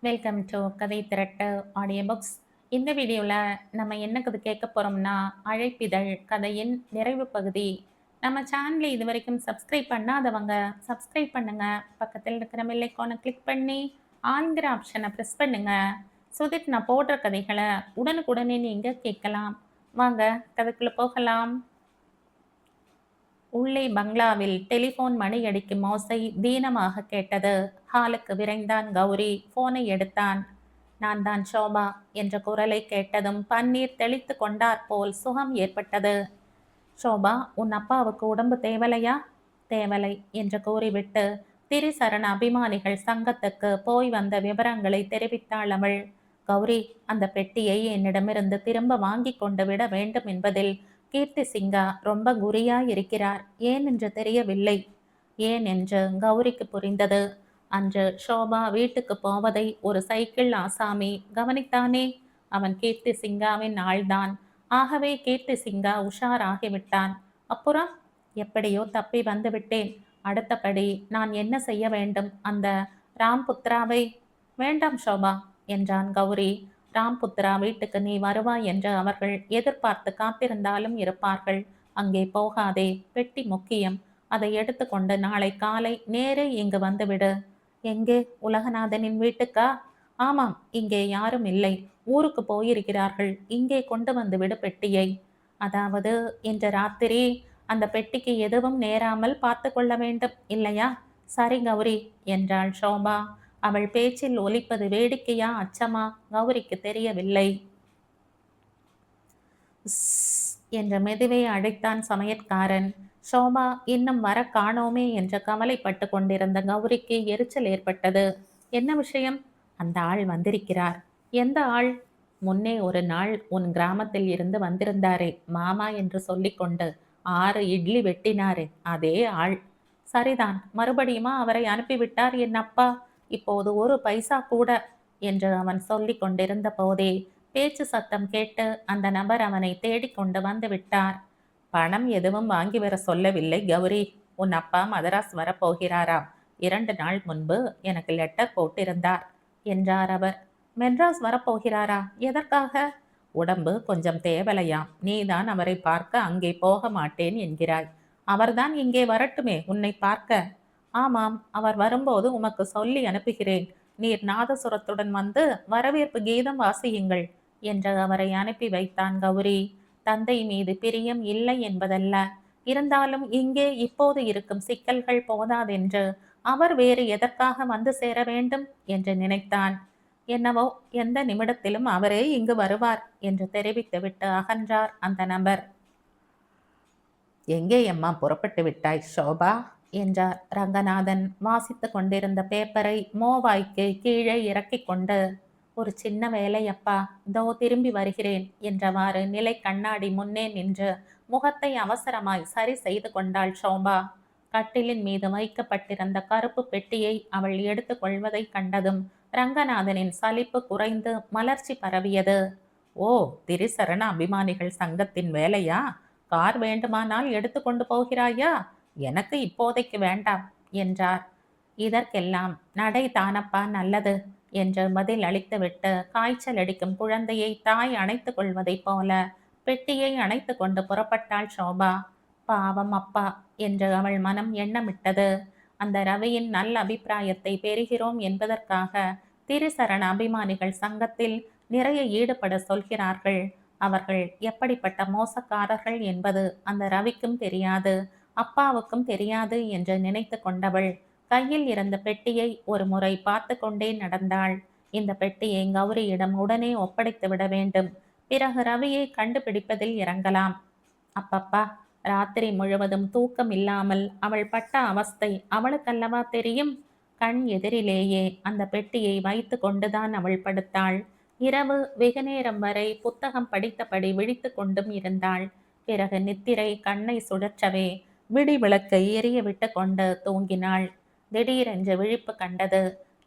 Welcome to கதை திரட்டு audio books. இந்த வீடியோவில் நம்ம என்ன கதை கேட்க போகிறோம்னா, அழைப்பிதழ் கதையின் நிறைவு பகுதி. நம்ம சேனலை இது வரைக்கும் சப்ஸ்கிரைப் பண்ணாதவங்க சப்ஸ்கிரைப் பண்ணுங்க. பக்கத்தில் இருக்கிற பெல் ஐகானை கிளிக் பண்ணி ஆங்கிற ஆப்ஷனை ப்ரெஸ் பண்ணுங்க. ஸோ தட் நான் போடுற கதைகளை உடனுக்குடனே நீங்கள் கேட்கலாம். வாங்க கதைக்குள்ளே போகலாம். உள்ளே பங்களாவில் டெலிபோன் மணியடிக்கும் ஓசை தீனமாக கேட்டது. ஹாலுக்கு விரைந்தான் கௌரி. போனை எடுத்தான். நான் தான் ஷோபா என்ற குரலை கேட்டதும் பன்னீர் தெளித்து கொண்டாற்போல் சுகம் ஏற்பட்டது. ஷோபா, உன் அப்பாவுக்கு உடம்பு தேவலையா? தேவலை என்று கூறிவிட்டு திரிசரண அபிமானிகள் சங்கத்துக்கு போய் வந்த விவரங்களை தெரிவித்தாள் அவள். கௌரி, அந்த பெட்டியை என்னிடமிருந்து திரும்ப வாங்கி கொண்டு விட வேண்டும் என்பதில் கீர்த்தி சிங்கா ரொம்ப குறியாயிருக்கிறார். ஏன் என்று தெரியவில்லை. ஏன் என்று கௌரிக்கு புரிந்தது. அன்று ஷோபா வீட்டுக்கு போவதை ஒரு சைக்கிள் ஆசாமி கவனித்தானே, அவன் கீர்த்தி சிங்காவின் ஆள்தான். ஆகவே கீர்த்தி சிங்கா உஷாராகிவிட்டான். அப்புறம் எப்படியோ தப்பி வந்து விட்டேன். அடுத்தபடி நான் என்ன செய்ய வேண்டும்? அந்த ராம்புத்ராவை? வேண்டாம் ஷோபா என்றான் கௌரி. ராம்புத்ரா வீட்டுக்கு நீ வருவாய் என்று அவர்கள் எதிர்பார்த்து காத்திருந்தாலும் இருப்பார்கள். அங்கே போகாதே. பெட்டி முக்கியம். அதை எடுத்துக்கொண்டு நாளை காலை நேரே இங்கு வந்துவிடு. எங்கே? உலகநாதனின் வீட்டுக்கா? ஆமாம், இங்கே யாரும் இல்லை. ஊருக்கு போயிருக்கிறார்கள். இங்கே கொண்டு வந்து விடு பெட்டியை. அதாவது இன்று ராத்திரி அந்த பெட்டிக்கு எதுவும் நேராமல் பார்த்து கொள்ள வேண்டும் இல்லையா? சரி கௌரி என்றாள் ஷோபா. அவள் பேச்சில் ஒலிப்பது வேடிக்கையா அச்சமா கௌரிக்கு தெரியவில்லை. என்ற மெதுவை அழைத்தான் சமையற்காரன். ஷோபா இன்னும் வர காணோமே என்ற கவலைப்பட்டு கொண்டிருந்த கௌரிக்கு எரிச்சல் ஏற்பட்டது. என்ன விஷயம்? அந்த ஆள் வந்திருக்கிறார். எந்த ஆள்? முன்னே ஒரு நாள் உன் கிராமத்தில் இருந்து வந்திருந்தாரே மாமா என்று சொல்லிக்கொண்டு 6 இட்லி வெட்டினாரே அதே ஆள். சரிதான், மறுபடியுமா அவரை அனுப்பிவிட்டார் என் அப்பா? இப்போது ஒரு பைசா கூட என்று அவன் சொல்லி கொண்டிருந்த போதே பேச்சு சத்தம் கேட்டு அந்த நபர் அவனை தேடிக்கொண்டு வந்து விட்டார். பணம் எதுவும் வாங்கி வர சொல்லவில்லை கௌரி. உன் அப்பா மதராஸ் வரப்போகிறாராம். 2 நாள் முன்பு எனக்கு லெட்டர் போட்டிருந்தார் என்றார் அவர். மெட்ராஸ் வரப்போகிறாரா? எதற்காக? உடம்பு கொஞ்சம் தேவலையாம். நீதான் அவரை பார்க்க அங்கே போக மாட்டேன் என்கிறாய். அவர்தான் இங்கே வரட்டுமே உன்னை பார்க்க. ஆமாம், அவர் வரும்போது உமக்கு சொல்லி அனுப்புகிறேன். நீர் நாதசுரத்துடன் வந்து வரவேற்பு கீதம் வாசியுங்கள் என்று அவரை அனுப்பி வைத்தான் கௌரி. தந்தை மீது பிரியம் இல்லை என்பதல்ல, இருந்தாலும் இங்கே இப்போது இருக்கும் சிக்கல்கள் போதாதென்று அவர் வேறு எதற்காக வந்து சேர வேண்டும் என்று நினைத்தான். என்னவோ, எந்த நிமிடத்திலும் அவரே இங்கு வருவார் என்று தெரிவித்துவிட்டு அகன்றார் அந்த நபர். எங்கே அம்மா புறப்பட்டு விட்டாய் ஷோபா என்றார் ரங்கநாதன் வாசித்து கொண்டிருந்த பேப்பரை மோவாய்க்கு கீழே இறக்கி கொண்டு. ஒரு சின்ன வேலை அப்பா, இதோ திரும்பி வருகிறேன் என்றவாறு நிலை கண்ணாடி முன்னே நின்று முகத்தை அவசரமாய் சரி செய்து கொண்டாள் ஷோபா. கட்டிலின் மீது வைக்கப்பட்டிருந்த கருப்பு பெட்டியை அவள் எடுத்து கொள்வதை கண்டதும் ரங்கநாதனின் சலிப்பு குறைந்து மலர்ச்சி பரவியது. ஓ, திரிசரண அபிமானிகள் சங்கத்தின் வேலையா? கார் வேண்டுமானால் எடுத்துக்கொண்டு போகிறாயா? எனக்கு இப்போதைக்கு வேண்டாம் என்றார். இதற்கெல்லாம் நடை தானப்பா நல்லது என்று பதில் அளித்துவிட்டு காய்ச்சல் அடிக்கும் குழந்தையை தாய் அணைத்து கொள்வதைப் போல பெட்டியை அணைத்து கொண்டு புறப்பட்டாள் ஷோபா. பாவம் அப்பா என்று அவள் மனம் எண்ணமிட்டது. அந்த ரவியின் நல்ல அபிப்பிராயத்தை பெறுகிறோம் என்பதற்காக திரிசரண அபிமானிகள் சங்கத்தில் நிறைய ஈடுபட சொல்கிறார்கள். அவர்கள் எப்படிப்பட்ட மோசக்காரர்கள் என்பது அந்த ரவிக்கும் தெரியாது, அப்பாவுக்கும் தெரியாது என்று நினைத்து கொண்டவள் கையில் இருந்த பெட்டியை ஒரு முறை பார்த்து கொண்டே நடந்தாள். இந்த பெட்டியை கௌரியிடம் உடனே ஒப்படைத்து விட வேண்டும். பிறகு ரவியை கண்டுபிடிப்பதில் இறங்கலாம். அப்பப்பா, ராத்திரி முழுவதும் தூக்கம் இல்லாமல் அவள் பட்ட அவஸ்தை அவளுக்கல்லவா தெரியும். கண் எதிரிலேயே அந்த பெட்டியை வைத்து கொண்டுதான் அவள் படுத்தாள். இரவு வெகு நேரம் வரை புத்தகம் படித்தபடி விழித்து கொண்டும் இருந்தாள். பிறகு நித்திரை கண்ணை சுழற்றவே விடி விளக்கை எரிய விட்டு கொண்டு தூங்கினாள். திடீரென்று விழிப்பு கண்டது.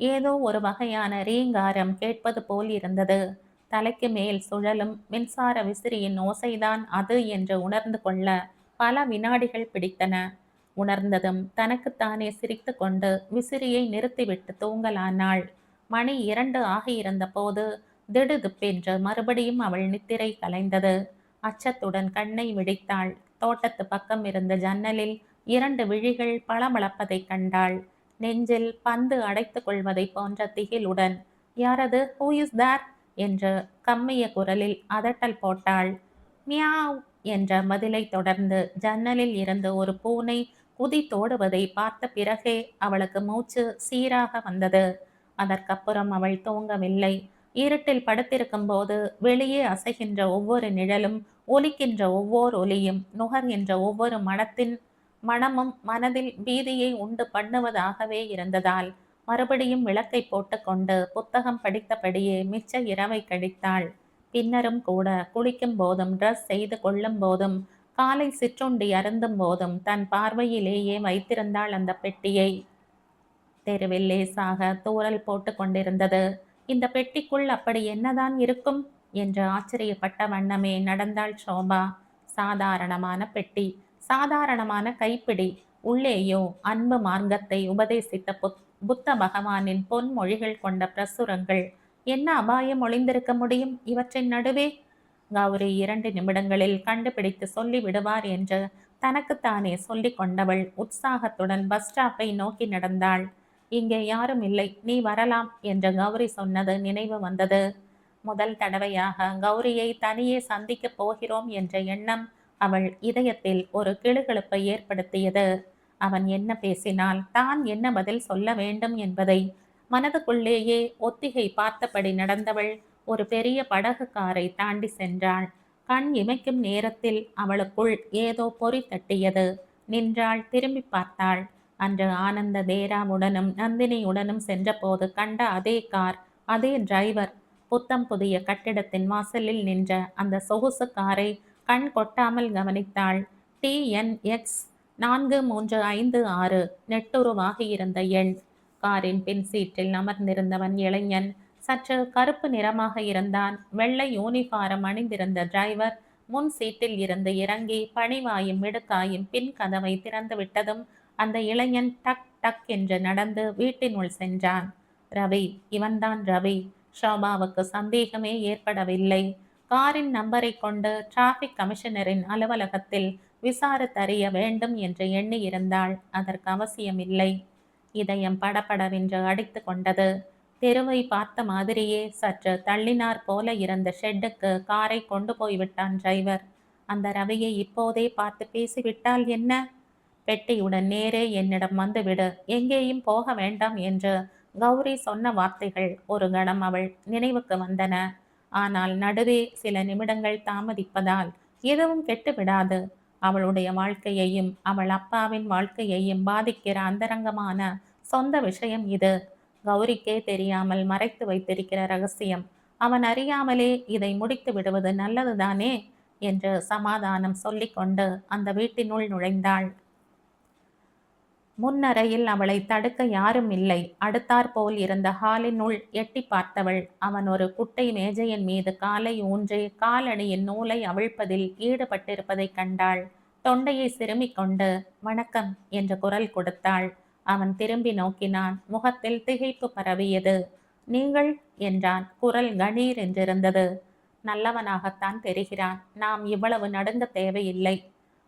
ஏதோ ஒரு வகையான ரீங்காரம் கேட்பது போல் இருந்தது. தலைக்கு மேல் சுழலும் மின்சார விசிறியின் ஓசைதான் அது என்று உணர்ந்து கொள்ள பல வினாடிகள் பிடித்தன. உணர்ந்ததும் தனக்குத்தானே சிரித்து கொண்டு விசிறியை நிறுத்திவிட்டு தூங்கலானாள். மணி 2 ஆகியிருந்த போது திடுதிப்பென்று மறுபடியும் அவள் நித்திரை கலைந்தது. அச்சத்துடன் கண்ணை விழித்தாள். தோட்டத்து பக்கம் இருந்த ஜன்னலில் 2 விழிகள் பளபளப்பதைக் கண்டாள். நெஞ்சில் பந்து அடைத்துக் கொள்வதைப் போன்ற திகிலுடன், யாரது, ஹூ இஸ் தேர் என்று கம்மிய குரலில் அதட்டல் போட்டாள். மியாவ் என்ற பதிலை தொடர்ந்து ஜன்னலில் இருந்து ஒரு பூனை குதித்தோடுவதை பார்த்த பிறகே அவளுக்கு மூச்சு சீராக வந்தது. அதற்கப்புறம் அவள் தூங்கவில்லை. இருட்டில் படுத்திருக்கும் போது வெளியே அசைகின்ற ஒவ்வொரு நிழலும், ஒலிக்கின்ற ஒவ்வொரு ஒலியும், நுகர்கின்ற ஒவ்வொரு மனமும் மனதில் பீதியை உண்டு பண்ணுவதாகவே இருந்ததால் மறுபடியும் விளக்கை போட்டுக்கொண்டு புத்தகம் படித்தபடியே மிச்ச இரவை கழித்தாள். பின்னரும் கூட குளிக்கும் போதும், ட்ரெஸ் செய்து கொள்ளும் போதும், காலை சிற்றுண்டி அருந்தும் போதும் தன் பார்வையிலேயே வைத்திருந்தாள் அந்த பெட்டியை. தெருவில் லேசாக தூறல் போட்டு கொண்டிருந்தது. இந்த பெட்டிக்குள் அப்படி என்னதான் இருக்கும் என்று ஆச்சரியப்பட்ட வண்ணமே நடந்தாள் ஷோபா. சாதாரணமான பெட்டி, சாதாரணமான கைப்பிடி. உள்ளேயோ அன்பு மார்க்கத்தை உபதேசித்த புத்த பகவானின் பொன்மொழிகள் கொண்ட பிரசுரங்கள். என்ன அபாயம் ஒளிந்திருக்க முடியும் இவற்றின் நடுவே? கௌரி 2 நிமிடங்களில் கண்டுபிடித்து சொல்லி விடுவார் என்று தனக்குத்தானே சொல்லிக் கொண்டவள் உற்சாகத்துடன் பஸ் ஸ்டாப்பை நோக்கி நடந்தாள். இங்கே யாரும் இல்லை, நீ வரலாம் என்று கௌரி சொன்னது நினைவு வந்தது. முதல் தடவையாக கௌரியை தனியே சந்திக்கப் போகிறோம் என்ற எண்ணம் அவள் இதயத்தில் ஒரு கிளுகிளுப்பை ஏற்படுத்தியது. அவன் என்ன பேசினால் தான் என்ன பதில் சொல்ல வேண்டும் என்பதை மனதுக்குள்ளேயே ஒத்திகை பார்த்தபடி நடந்தவள் ஒரு பெரிய படகு காரை தாண்டி சென்றாள். கண் இமைக்கும் நேரத்தில் அவளுக்குள் ஏதோ பொறி தட்டியது. நின்றாள், திரும்பி பார்த்தாள். அன்று ஆனந்த தேராவுடனும் நந்தினியுடனும் சென்றபோது கண்ட அதே கார், அதே டிரைவர். புத்தம் புதிய கட்டிடத்தின் வாசலில் நின்ற அந்த சொகுசு காரை கண் கொட்டாமல் கவனித்தாள். TNX 4356 நெட்டுருவாகி இருந்த எண். காரின் பின் சீட்டில் அமர்ந்திருந்தவன் இளைஞன். சற்று கருப்பு நிறமாக இருந்தான். வெள்ளை யூனிஃபாரம் அணிந்திருந்த டிரைவர் முன் சீட்டில் இருந்து இறங்கி பணிவாயும் மிடுக்காயும் பின் கதவை திறந்து விட்டதும் அந்த இளைஞன் டக் டக் என்று நடந்து வீட்டினுள் சென்றான். ரவி, இவன்தான் ரவி. ஷோபாவுக்கு சந்தேகமே ஏற்படவில்லை. காரின் நம்பரை கொண்டு டிராபிக் கமிஷனரின் அலுவலகத்தில் விசாரித்தறிய வேண்டும் என்று எண்ணி இருந்தாள். அதற்கு அவசியமில்லை. இதயம் படபடவென்று அடித்து கொண்டது. தெருவை பார்த்த மாதிரியே சற்று தள்ளினார் போல இருந்த ஷெட்டுக்கு காரை கொண்டு போய்விட்டான் டிரைவர். அந்த ரவியை இப்போதே பார்த்து பேசிவிட்டால் என்ன? பெட்டியுடன் நேரே என்னிடம் வந்துவிடு, எங்கேயும் போக வேண்டாம் என்று கௌரி சொன்ன வார்த்தைகள் ஒரு கணம் அவள் நினைவுக்கு வந்தன. ஆனால் நடுவே சில நிமிடங்கள் தாமதிப்பதால் எதுவும் கெட்டுவிடாது. அவளுடைய வாழ்க்கையையும் அவள் அப்பாவின் வாழ்க்கையையும் பாதிக்கிற அந்தரங்கமான சொந்த விஷயம் இது. கௌரிக்கே தெரியாமல் மறைத்து வைத்திருக்கிற ரகசியம். அவன் அறியாமலே இதை முடித்து விடுவது நல்லதுதானே என்று சமாதானம் சொல்லிக்கொண்டு அந்த வீட்டினுள் நுழைந்தாள். முன்னறையில் அவளை தடுக்க யாரும் இல்லை. அடுத்தாற்போல் இருந்த ஹாலினுள் எட்டி பார்த்தவள் அவன் ஒரு குட்டை மேஜையின் மீது காலை ஊன்றி காலணியின் நூலை அவிழ்ப்பதில் ஈடுபட்டிருப்பதைக் கண்டாள். தொண்டையை சிறுமிக் கொண்டு வணக்கம் என்று குரல் கொடுத்தாள். அவன் திரும்பி நோக்கினான். முகத்தில் திகைப்பு பரவியது. நீங்கள் என்றான். குரல் கணீர் என்றிருந்தது. நல்லவனாகத்தான் தெரிகிறான். நாம் இவ்வளவு நடுங்க தேவையில்லை.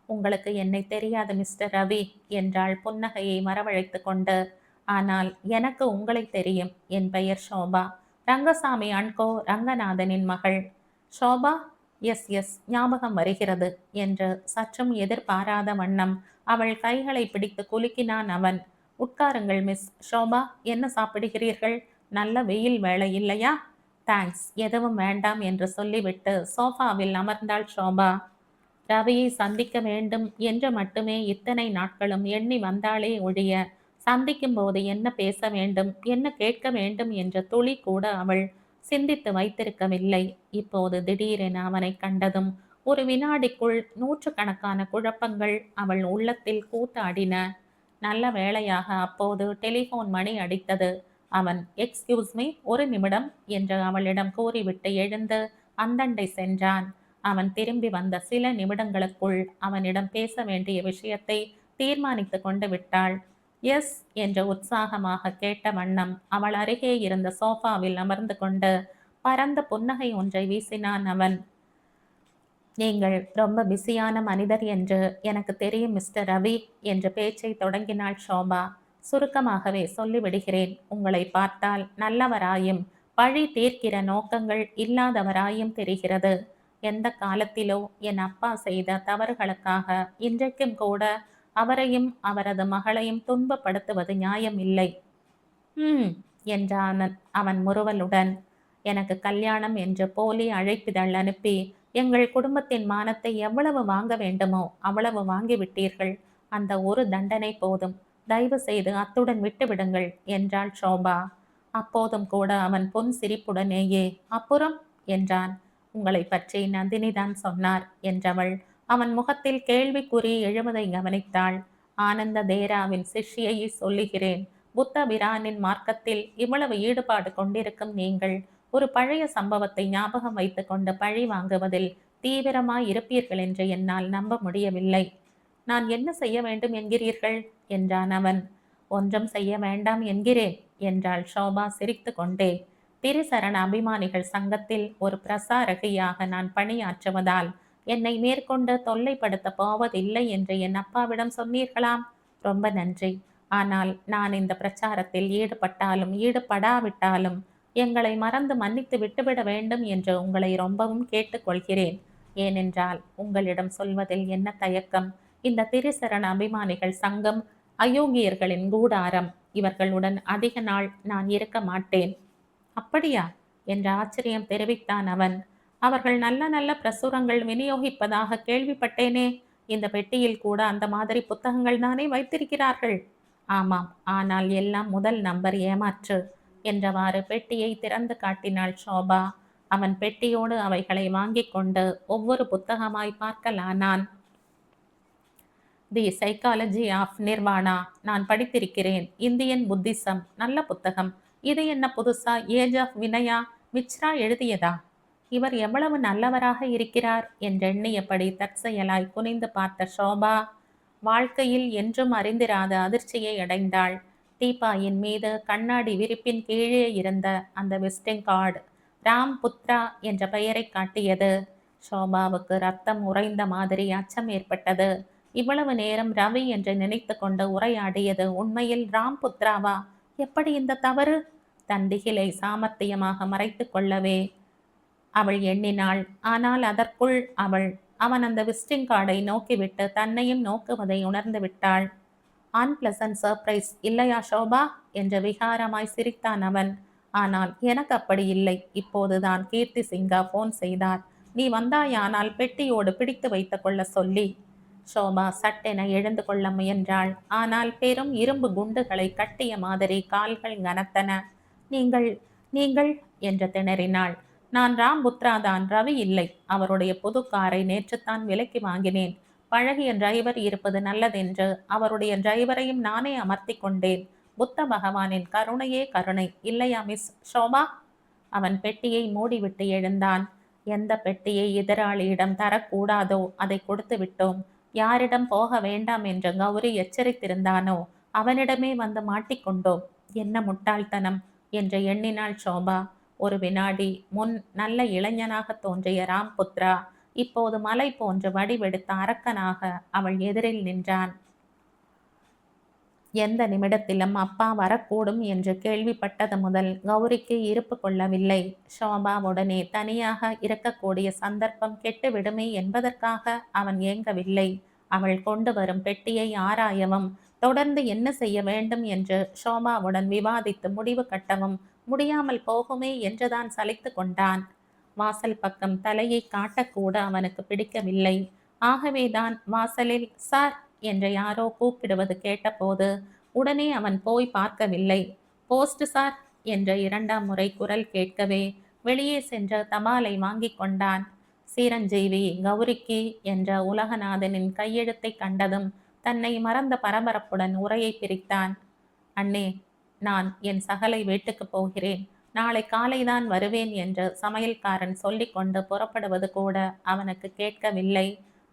உங்களுக்கு என்னை தெரியாது மிஸ்டர் ரவி என்றாள் புன்னகையை வரவழைத்து கொண்டு. ஆனால் எனக்கு உங்களை தெரியும். என் பெயர் ஷோபா. ரங்கசாமி அன்கோ ரங்கநாதனின் மகள். ஷோபா? எஸ் எஸ், ஞாபகம் வருகிறது என்று சற்றும் எதிர்பாராத வண்ணம் அவள் கைகளை பிடித்து குலுக்கினான் அவன். உட்காருங்கள் மிஸ் ஷோபா. என்ன சாப்பிடுகிறீர்கள்? நல்ல வெயில் வேளை இல்லையா? தேங்க்ஸ், எதுவும் வேண்டாம் என்று சொல்லிவிட்டு சோஃபாவில் அமர்ந்தாள் ஷோபா. ரவியை சந்திக்க வேண்டும் என்று மட்டுமே இத்தனை நாட்களும் எண்ணி வந்தாளே ஒழிய சந்திக்கும் போது என்ன பேச வேண்டும், என்ன கேட்க வேண்டும் என்ற துளி கூட அவள் சிந்தித்து வைத்திருக்கவில்லை. இப்போது திடீரென அவனை கண்டதும் ஒரு வினாடிக்குள் நூற்றுக்கணக்கான குழப்பங்கள் அவள் உள்ளத்தில் கூத்தாடின. நல்ல வேளையாக அப்போது டெலிஃபோன் மணி அடித்தது. அவன் எக்ஸ்கியூஸ் மீ, ஒரு நிமிடம் என்று அவளிடம் கூறிவிட்டு எழுந்து அந்தண்டை சென்றான். அவன் திரும்பி வந்த சில நிமிடங்களுக்குள் அவனிடம் பேச வேண்டிய விஷயத்தை தீர்மானித்து கொண்டு விட்டாள். எஸ் என்ற உற்சாகமாக கேட்ட வண்ணம் அவள் அருகே இருந்த சோஃபாவில் அமர்ந்து கொண்டு பரந்த புன்னகை ஒன்றை வீசினான் அவன். நீங்கள் ரொம்ப பிஸியான மனிதர் என்று எனக்கு தெரியும் மிஸ்டர் ரவி என்று பேச்சை தொடங்கினாள் ஷோபா. சுருக்கமாகவே சொல்லிவிடுகிறேன். உங்களை பார்த்தால் நல்லவராயும் பழி தீர்க்கிற நோக்கங்கள் இல்லாதவராயும் தெரிகிறது. எந்த காலத்திலோ என் அப்பா செய்த தவறுகளுக்காக இன்றைக்கும் கூட அவரையும் அவரது மகளையும் துன்பப்படுத்துவது நியாயம் இல்லை. என்றான் அவன் முறுவலுடன். எனக்கு கல்யாணம் என்று போலி அழைப்பிதழ் அனுப்பி எங்கள் குடும்பத்தின் மானத்தை எவ்வளவு வாங்க வேண்டுமோ அவ்வளவு வாங்கிவிட்டீர்கள். அந்த ஒரு தண்டனை போதும். தயவு செய்து அத்துடன் விட்டுவிடுங்கள் என்றாள் ஷோபா. அப்போதும் கூட அவன் பொன் சிரிப்புடனேயே அப்புறம் என்றான். உங்களை பற்றி நந்தினிதான் சொன்னார் என்றவள் அவன் முகத்தில் கேள்விக்குறி எழுவதை கவனித்தாள். ஆனந்த தேராவின் சிஷ்யை சொல்லுகிறேன். புத்த பிரானின் மார்க்கத்தில் இவ்வளவு ஈடுபாடு கொண்டிருக்கும் நீங்கள் ஒரு பழைய சம்பவத்தை ஞாபகம் வைத்துக் கொண்டு பழி வாங்குவதில் தீவிரமாய் இருப்பீர்கள் என்று என்னால் நம்ப முடியவில்லை. நான் என்ன செய்ய வேண்டும் என்கிறீர்கள் என்றான் அவன். ஒன்றும் செய்ய வேண்டாம் என்கிறேன் என்றாள் ஷோபா சிரித்து கொண்டே. திரிசரண அபிமானிகள் சங்கத்தில் ஒரு பிரசாரகையாக நான் பணியாற்றுவதால் என்னை மேற்கொண்டு தொல்லைப்படுத்த போவதில்லை என்று என் அப்பாவிடம் சொன்னீர்களாம். ரொம்ப நன்றி. ஆனால் நான் இந்த பிரச்சாரத்தில் ஈடுபட்டாலும் ஈடுபடாவிட்டாலும் எங்களை மறந்து மன்னித்து விட்டுவிட வேண்டும் என்று உங்களை ரொம்பவும் கேட்டுக்கொள்கிறேன். ஏனென்றால் உங்களிடம் சொல்வதில் என்ன தயக்கம்? இந்த திரிசரண அபிமானிகள் சங்கம் அயோக்கியர்களின் கூடாரம். இவர்களுடன் அதிக நாள் நான் இருக்க மாட்டேன். அப்படியா என்ற ஆச்சரியம் தெரிவித்தான் அவன். அவர்கள் நல்ல நல்ல பிரசுரங்கள் விநியோகிப்பதாக கேள்விப்பட்டேனே. இந்த பெட்டியில் கூட அந்த மாதிரி புத்தகங்கள் தானே வைத்திருக்கிறார்கள்? ஆமாம், ஆனால் எல்லாம் முதல் நம்பர் ஏமாற்று என்றவாறு பெட்டியை திறந்து காட்டினாள் ஷோபா. அவன் பெட்டியோடு அவைகளை வாங்கி கொண்டு ஒவ்வொரு புத்தகமாய் பார்க்கலானான். தி சைக்காலஜி ஆஃப் நிர்வாணா நான் படித்திருக்கிறேன். இந்தியன் புத்திசம் நல்ல புத்தகம். இது என்ன புதுசா ஏஜ் ஆஃப் வினயா மிச்ரா எழுதியதா? இவர் எவ்வளவு நல்லவராக இருக்கிறார் என்றெண்ணியபடி தற்செயலாய் குனிந்து பார்த்த ஷோபா வாழ்க்கையில் என்றும் அறிந்திராத அதிர்ச்சியை அடைந்தாள். டீப்பாயின் மீது கண்ணாடி விரிப்பின் கீழே இருந்த அந்த விசிட்டிங் கார்டு ராம் புத்ரா என்ற பெயரை காட்டியது. ஷோபாவுக்கு ரத்தம் உறைந்த மாதிரி அச்சம் ஏற்பட்டது. இவ்வளவு நேரம் ரவி என்று நினைத்து கொண்டு உரையாடியது உண்மையில் ராம் புத்ராவா? எப்படி இந்த தவறு? தன் திகிலை சாமர்த்தியமாக மறைத்து கொள்ளவே அவள் எண்ணினாள். ஆனால் அதற்குள் அவன் அந்த விசிட்டிங் கார்டை நோக்கிவிட்டு தன்னையும் நோக்குவதை உணர்ந்து விட்டாள். அன்பிளசன்ட் சர்ப்ரைஸ் இல்லையா ஷோபா என்று விகாரமாய் சிரித்தான் அவன். ஆனால் எனக்கு அப்படி இல்லை. இப்போதுதான் கீர்த்தி சிங்கா போன் செய்தார். நீ வந்தாயானால் பெட்டியோடு பிடித்து வைத்துக் கொள்ள சொல்லி. ஷோபா சட்டென எழுந்து கொள்ள முயன்றாள். ஆனால் பெரும் இரும்பு குண்டுகளை கட்டிய மாதிரி கால்கள் கனத்தன. நீங்கள் நீங்கள் என்று திணறினாள். நான் ராம் புத்ரா தான், ரவி இல்லை. அவருடைய புது காரை நேற்றுத்தான் விலைக்கு வாங்கினேன். பழகிய டிரைவர் இருப்பது நல்லதென்று அவருடைய டிரைவரையும் நானே அமர்த்தி கொண்டேன். புத்த பகவானின் கருணையே கருணை இல்லையா மிஸ் ஷோபா? அவன் பெட்டியை மூடிவிட்டு எழுந்தான். எந்த பெட்டியை எதிராளியிடம் தரக்கூடாதோ அதை கொடுத்து விட்டோம். யாரிடம் போக வேண்டாம் என்று கௌரி எச்சரித்திருந்தானோ அவனிடமே வந்து மாட்டிக்கொண்டோம். என்ன முட்டாள்தனம் என்று எண்ணினாள் ஷோபா. ஒரு வினாடி முன் நல்ல இளைஞனாக தோன்றிய ராம் புத்ரா இப்போது மலை போன்று வடிவெடுத்த அரக்கனாக அவள் எதிரில் நின்றான். எந்த நிமிடத்திலும் அப்பா வரக்கூடும் என்று கேள்விப்பட்டது முதல் கௌரிக்கு இருப்பு கொள்ளவில்லை. ஷோபா உடனே தனியாக இருக்கக்கூடிய சந்தர்ப்பம் கெட்டுவிடுமே என்பதற்காக அவன் ஏங்கவில்லை. அவள் கொண்டு வரும் பெட்டியை ஆராயவும் தொடர்ந்து என்ன செய்ய வேண்டும் என்று ஷோபாவுடன் விவாதித்து முடிவு கட்டவும் முடியாமல் போகுமே என்றுதான் சலித்து கொண்டான். வாசல் பக்கம் தலையை காட்டக்கூட அவனுக்கு பிடிக்கவில்லை. ஆகவேதான் வாசலில் சார் என்று யாரோ கூப்பிடுவது கேட்டபோது உடனே அவன் போய் பார்க்கவில்லை. போஸ்ட் சார் என்ற 2ஆம் முறை குரல் கேட்கவே வெளியே சென்ற தபாலை வாங்கி கொண்டான். சீரஞ்சீவி கௌரிக்கு என்ற உலகநாதனின் கையெழுத்தை கண்டதும் தன்னை மறந்த பரபரப்புடன் உரையை பிரித்தான். அண்ணே, நான் என் சகலை வீட்டுக்கு போகிறேன். நாளை காலைதான் வருவேன் என்று சமையல்காரன் சொல்லிக்கொண்டு புறப்படுவது கூட அவனுக்கு கேட்கவில்லை.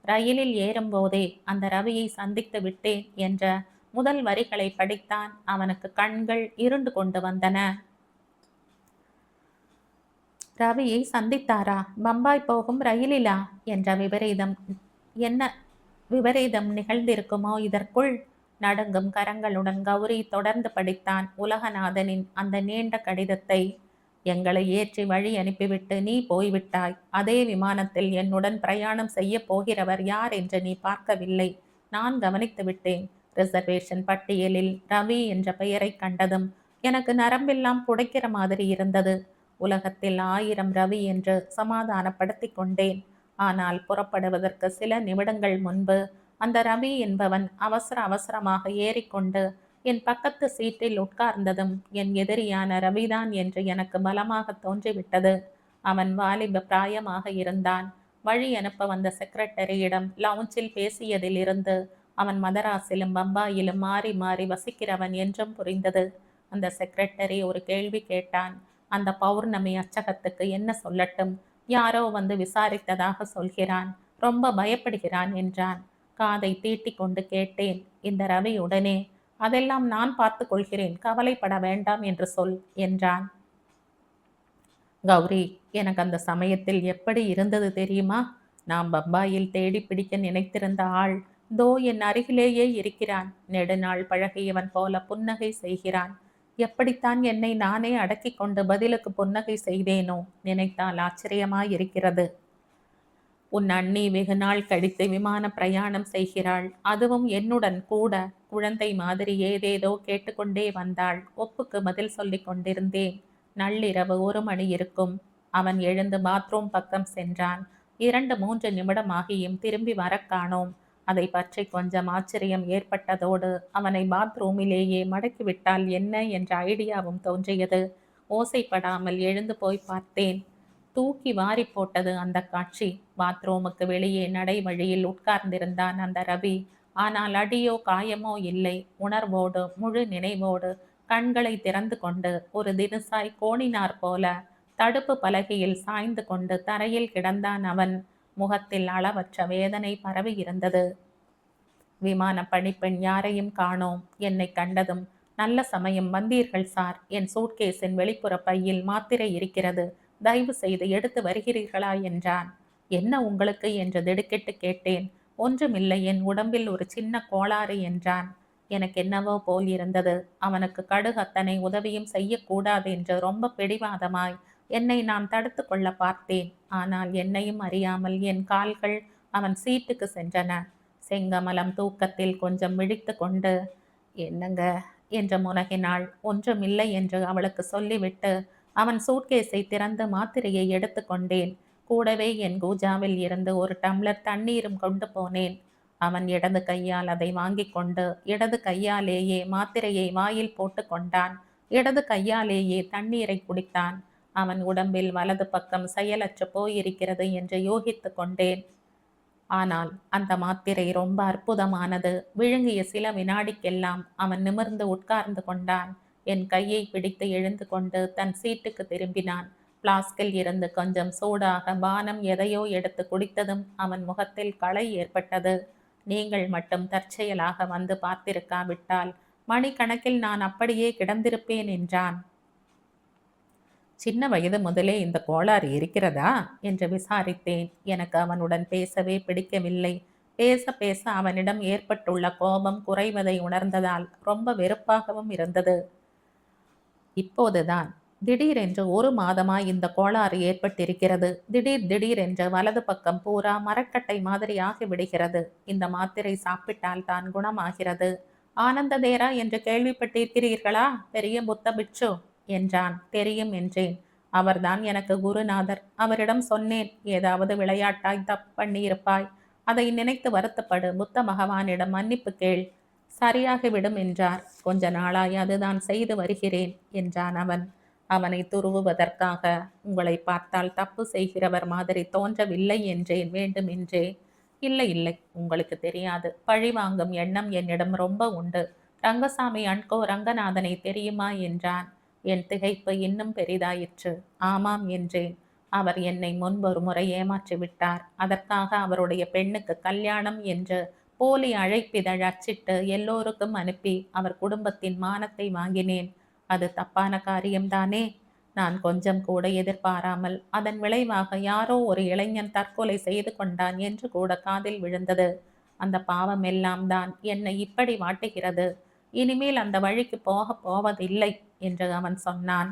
ரயிலில் ஏறும்போதே அந்த ரவியை சந்தித்து விட்டேன் என்ற முதல் வரிகளை படித்தான். அவனுக்கு கண்கள் இருண்டு கொண்டு வந்தன. ரவியை சந்தித்தாரா? பம்பாய் போகும் ரயிலிலா? என்ற என்ன விபரீதம் நிகழ்ந்திருக்குமோ இதற்குள்? நடுங்கும் கரங்களுடன் கௌரி தொடர்ந்து படித்தான் உலகநாதனின் அந்த நீண்ட கடிதத்தை. எங்களை ஏற்றி வழி அனுப்பிவிட்டு நீ போய்விட்டாய். அதே விமானத்தில் என்னுடன் பிரயாணம் செய்ய போகிறவர் யார் என்று நீ பார்க்கவில்லை. நான் கவனித்து விட்டேன். ரிசர்வேஷன் பட்டியலில் ரவி என்ற பெயரை கண்டதும் எனக்கு நரம்பெல்லாம் புடைக்கிற மாதிரி இருந்தது. உலகத்தில் 1000 ரவி என்று சமாதானப்படுத்தி கொண்டேன். ஆனால் புறப்படுவதற்கு சில நிமிடங்கள் முன்பு அந்த ரவி என்பவன் அவசரமாக ஏறிக்கொண்டு என் பக்கத்து சீட்டில் உட்கார்ந்ததும் என் எதிரியான ரவிதான் என்று எனக்கு பலமாக தோன்றிவிட்டது. அவன் வாலிப பிராயமாக இருந்தான். வழி அனுப்ப வந்த செக்ரட்டரியிடம் லவுஞ்சில் பேசியதிலிருந்து அவன் மதராஸிலும் பம்பாயிலும் மாறி மாறி வசிக்கிறவன் என்றும் புரிந்தது. அந்த செக்ரட்டரி ஒரு கேள்வி கேட்டான். அந்த பௌர்ணமி அச்சகத்துக்கு என்ன சொல்லட்டும்? யாரோ வந்து விசாரித்ததாக சொல்கிறான். ரொம்ப பயப்படுகிறான் என்றான். காதை தீட்டி கொண்டு கேட்டேன். இந்த ரவி உடனே அதெல்லாம் நான் பார்த்து கொள்கிறேன், கவலைப்பட வேண்டாம் என்று சொல் என்றான். கௌரி, எனக்கு அந்த சமயத்தில் எப்படி இருந்தது தெரியுமா? நாம் பம்பாயில் தேடி பிடிக்க நினைத்திருந்த ஆள் தோ என் அருகிலேயே இருக்கிறான். நெடுநாள் பழகியவன் போல புன்னகை செய்கிறான். எப்படித்தான் என்னை நானே அடக்கி கொண்டு பதிலுக்கு புன்னகை செய்தேனோ நினைத்தால் ஆச்சரியமாயிருக்கிறது. உன் அண்ணி வெகு நாள் கழித்து விமான பிரயாணம் செய்கிறாள். அதுவும் என்னுடன் கூட. குழந்தை மாதிரி ஏதேதோ கேட்டுக்கொண்டே வந்தாள். ஒப்புக்கு பதில் சொல்லிக் கொண்டிருந்தேன். நள்ளிரவு 1 மணி இருக்கும். அவன் எழுந்து பாத்ரூம் பக்கம் சென்றான். 2-3 நிமிடமாகியும் திரும்பி வர காணோம். அதை பற்றி கொஞ்சம் ஆச்சரியம் ஏற்பட்டதோடு அவனை பாத்ரூமிலேயே மடக்கிவிட்டால் என்ன என்ற ஐடியாவும் தோன்றியது. ஓசைப்படாமல் எழுந்து போய் பார்த்தேன். தூக்கி வாரி போட்டது அந்த காட்சி. பாத்ரூமுக்கு வெளியே நடை வழியில் உட்கார்ந்திருந்தான் அந்த ரவி. ஆனால் அடியோ காயமோ இல்லை. உணர்வோடு முழு நினைவோடு கண்களை திறந்து கொண்டு ஒரு தினசாய் கோணினார் போல தடுப்பு பலகையில் சாய்ந்து கொண்டு தரையில் கிடந்தான் அவன். முகத்தில் அளவற்ற வேதனை பரவி இருந்தது. விமான பணிப்பெண் யாரையும் காணோம். என்னை கண்டதும் நல்ல சமயம் வந்தீர்கள் சார். என் சூட்கேஸின் வெளிப்புற பையில் மாத்திரை இருக்கிறது. தயவு செய்து எடுத்து வருகிறீர்களா என்றான். என்ன உங்களுக்கு என்று திடுக்கிட்டு கேட்டேன். ஒன்றுமில்லை, என் உடம்பில் ஒரு சின்ன கோளாறு என்றான். எனக்கு என்னவோ போல் இருந்தது. அவனுக்கு கடுகு அத்தனை உதவியும் செய்யக்கூடாது என்று ரொம்ப பிடிவாதமாய் என்னை நான் தடுத்து கொள்ள பார்த்தேன். ஆனால் என்னையும் அறியாமல் என் கால்கள் அவன் சீட்டுக்கு சென்றன. செங்கமலம் தூக்கத்தில் கொஞ்சம் விழித்து கொண்டு என்னங்க என்று முனகினாள். ஒன்றுமில்லை என்று அவளுக்கு சொல்லிவிட்டு அவன் சூட்கேஸை திறந்து மாத்திரையை எடுத்து கொண்டேன். கூடவே என் கூஜாவில் இருந்து ஒரு டம்ளர் தண்ணீரும் கொண்டு போனேன். அவன் இடது கையால் அதை வாங்கி கொண்டு இடது கையாலேயே மாத்திரையை வாயில் போட்டு கொண்டான். இடது கையாலேயே தண்ணீரை குடித்தான். அவன் உடம்பில் வலது பக்கம் செயலற்று போயிருக்கிறது என்று யோகித்து கொண்டேன். ஆனால் அந்த மாத்திரை ரொம்ப அற்புதமானது. விழுங்கிய சில வினாடிக்கெல்லாம் அவன் நிமிர்ந்து உட்கார்ந்து கொண்டான். என் கையை பிடித்து எழுந்து கொண்டு தன் சீட்டுக்கு திரும்பினான். பிளாஸ்கில் இருந்து கொஞ்சம் சூடாக பானம் எதையோ எடுத்து குடித்ததும் அவன் முகத்தில் களை ஏற்பட்டது. நீங்கள் மட்டும் தற்செயலாக வந்து பார்த்திருக்காவிட்டால் மணிக்கணக்கில் நான் அப்படியே கிடந்திருப்பேன் என்றான். சின்ன வயது முதலே இந்த கோளாறு இருக்கிறதா என்று விசாரித்தேன். எனக்கு அவனுடன் பேசவே பிடிக்கவில்லை. பேச பேச அவனிடம் ஏற்பட்டுள்ள கோபம் குறைவதை உணர்ந்ததால் ரொம்ப வெறுப்பாகவும் இருந்தது. இப்போதுதான் திடீரென்று 1 மாதமாய் இந்த கோளாறு ஏற்பட்டிருக்கிறது. திடீரென்று வலது பக்கம் பூரா மரக்கட்டை மாதிரி ஆகிவிடுகிறது. இந்த மாத்திரை சாப்பிட்டால் தான் குணமாகிறது. ஆனந்ததேரா என்று கேள்விப்பட்டிருக்கிறீர்களா? பெரிய புத்த பிட்சு என்றான். தெரியும் என்றேன். அவர்தான் எனக்கு குருநாதர். அவரிடம் சொன்னேன், ஏதாவது விளையாட்டாய் தப்பு பண்ணியிருப்பாய். அதை நினைத்து வருத்தப்படு. புத்த பகவானிடம் மன்னிப்பு கேள். சரியாகிவிடும் என்றார். கொஞ்ச நாளாய் அதுதான் செய்து வருகிறேன் என்றான் அவன். அவனை துருவுவதற்காக, உங்களை பார்த்தால் தப்பு செய்கிறவர் மாதிரி தோன்றவில்லை என்றேன் வேண்டுமென்றே. இல்லை இல்லை, உங்களுக்கு தெரியாது. பழி வாங்கும் எண்ணம் என்னிடம் ரொம்ப உண்டு. ரங்கசாமி அன்கோ ரங்கநாதனை தெரியுமா என்றான். என் திகைப்பு இன்னும் பெரிதாயிற்று. ஆமாம் என்றேன். அவர் என்னை முன்பொரு முறை ஏமாற்றி விட்டார். அதற்காக அவருடைய பெண்ணுக்கு கல்யாணம் என்று போலி அழைப்பிதழ் அச்சிட்டு எல்லோருக்கும் அனுப்பி அவர் குடும்பத்தின் மானத்தை வாங்கினேன். அது தப்பான காரியம்தானே? நான் கொஞ்சம் கூட எதிர்பாராமல் அதன் விளைவாக யாரோ ஒரு இளைஞன் தற்கொலை செய்து கொண்டான் என்று கூட காதில் விழுந்தது. அந்த பாவம் எல்லாம் தான் என்னை இப்படி வாட்டுகிறது. இனிமேல் அந்த வழிக்கு போவதில்லை என்று அவன் சொன்னான்.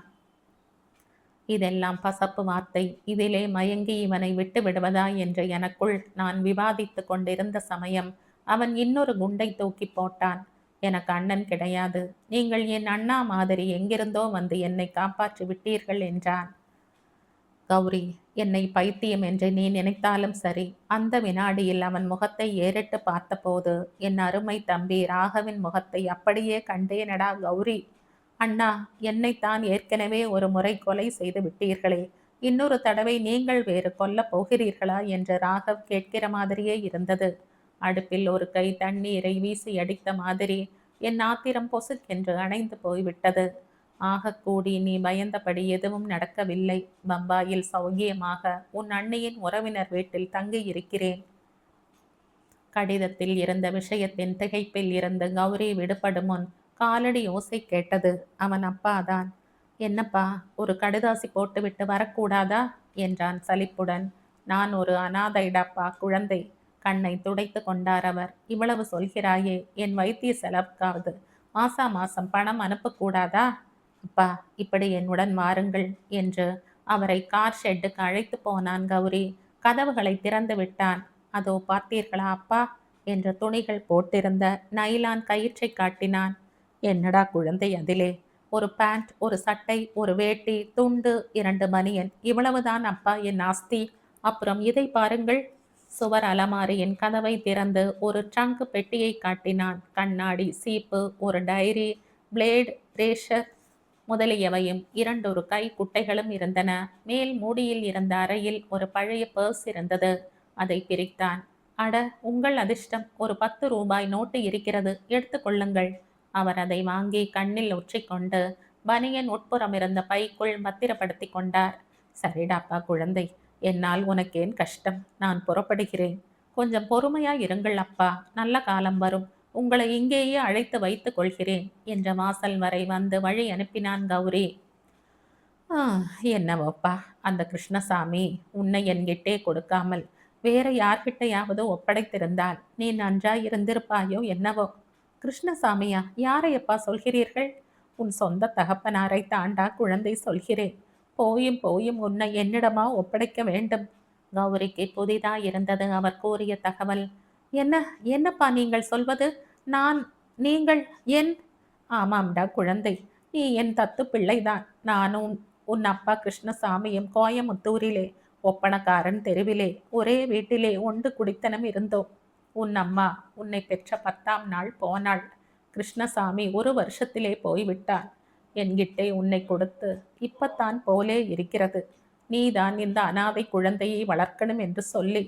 இதெல்லாம் பசப்பு வார்த்தை. இதிலே மயங்கி இவனை விட்டு விடுவதா என்று எனக்குள் நான் விவாதித்து கொண்டிருந்த சமயம் அவன் இன்னொரு குண்டை தூக்கி போட்டான். எனக்கு அண்ணன் கிடையாது. நீங்கள் என் அண்ணா மாதிரி எங்கிருந்தோ வந்து என்னை காப்பாற்றி விட்டீர்கள் என்றான். கௌரி, என்னை பைத்தியம் என்று நீ நினைத்தாலும் சரி. அந்த வினாடியில் அவன் முகத்தை ஏறிட்டு பார்த்தபோது என் அருமை தம்பி ராகவின் முகத்தை அப்படியே கண்டேனடா கௌரி. அண்ணா, என்னைத்தான் ஏற்கனவே ஒரு முறை கொலை செய்து விட்டீர்களே, இன்னொரு தடவை நீங்கள் வேறு கொல்லப் போகிறீர்களா என்று ராகவ் கேட்கிற மாதிரியே இருந்தது. அடுப்பில் ஒரு கை தண்ணீரை வீசி அடித்த மாதிரி என் ஆத்திரம் பொசுக்கென்று அணைந்து போய்விட்டது. ஆகக்கூடி நீ பயந்தபடி எதுவும் நடக்கவில்லை. பம்பாயில் சௌகியமாக உன் அண்ணியின் உறவினர் வீட்டில் தங்கி இருக்கிறேன். கடிதத்தில் இருந்த விஷயத்தின் திகைப்பில் இருந்து கௌரி விடுபடும் முன் காலடி ஓசை கேட்டது. அவன் அப்பாதான். என்னப்பா, ஒரு கடுதாசி போட்டுவிட்டு வரக்கூடாதா என்றான் சலிப்புடன். நான் ஒரு அனாதைடப்பா, குழந்தை. கண்ணை துடைத்து கொண்டார் அவர். இவ்வளவு சொல்கிறாயே, என் வைத்திய செலவுக்காவது மாசா மாசம் பணம் அனுப்பக்கூடாதா? அப்பா, இப்படி என்னுடன் வாருங்கள் என்று அவரை கார் ஷெட்டுக்கு அழைத்து போனான் கௌரி. கதவுகளை திறந்து விட்டான். அதோ பார்த்தீர்களா அப்பா என்று துணிகள் போட்டிருந்த நைலான் கயிற்றை காட்டினான். என்னடா குழந்தை அதிலே? ஒரு பேண்ட், ஒரு சட்டை, ஒரு வேட்டி, துண்டு, 2 பனியன், இவ்வளவுதான் அப்பா என் ஆஸ்தி. அப்புறம் இதை பாருங்கள். சுவர் அலமாரியின் கதவை திறந்து ஒரு ட்ரங்க் பெட்டியை காட்டினான். கண்ணாடி, சீப்பு, ஒரு டைரி, பிளேடு, ரேஷர் முதலியவையும் 2 கை குட்டைகளும் இருந்தன. மேல் மூடியில் இருந்த அறையில் ஒரு பழைய பர்ஸ் இருந்தது. அதை பிரித்தான். அட, உங்கள் அதிர்ஷ்டம், ஒரு 10 ரூபாய் நோட்டு இருக்கிறது, எடுத்துக்கொள்ளுங்கள். அவர் அதை வாங்கி கண்ணில் ஒற்றிக்கொண்டு பனியன் உட்புறம் இருந்த பைக்குள் பத்திரப்படுத்தி கொண்டார். சரிடாப்பா குழந்தை, என்னால் உனக்கேன் கஷ்டம். நான் புறப்படுகிறேன். கொஞ்சம் பொறுமையா இருங்கள் அப்பா, நல்ல காலம் வரும். உங்களை இங்கேயே அழைத்து வைத்துக் கொள்கிறேன் என்ற வாசல் வரை வந்து வழி அனுப்பினான் கௌரி. என்னவோப்பா, அந்த கிருஷ்ணசாமி உன்னை என்கிட்டே கொடுக்காமல் வேற யார்கிட்டையாவது ஒப்படைத்திருந்தால் நீ நன்றாய் இருந்திருப்பாயோ என்னவோ. கிருஷ்ணசாமியா? யாரையப்பா சொல்கிறீர்கள்? உன் சொந்த தகப்பனாரை தாண்டா குழந்தை சொல்கிறேன். போயும் போயும் உன்னை என்னிடமா ஒப்படைக்க வேண்டும்? கௌரிக்கு புதிதா இருந்தது அவர் கூறிய தகவல். என்ன என்னப்பா நீங்கள் சொல்வது? நீங்கள் என் ஆமாம்டா குழந்தை, நீ என் தத்து பிள்ளைதான். நானும் உன் அப்பா கிருஷ்ணசாமியும் கோயமுத்தூரிலே ஒப்பனக்காரன் தெருவிலே ஒரே வீட்டிலே ஒன்று குடித்தனம் இருந்தோம். உன் அம்மா உன்னை பெற்ற 10ஆம் நாள் போனாள். கிருஷ்ணசாமி 1 வருஷத்திலே போய்விட்டான். என்கிட்டே உன்னை கொடுத்து இப்பத்தான் போலே இருக்கிறது. நீதான் இந்த அனாதை குழந்தையை வளர்க்கணும் என்று சொல்லி.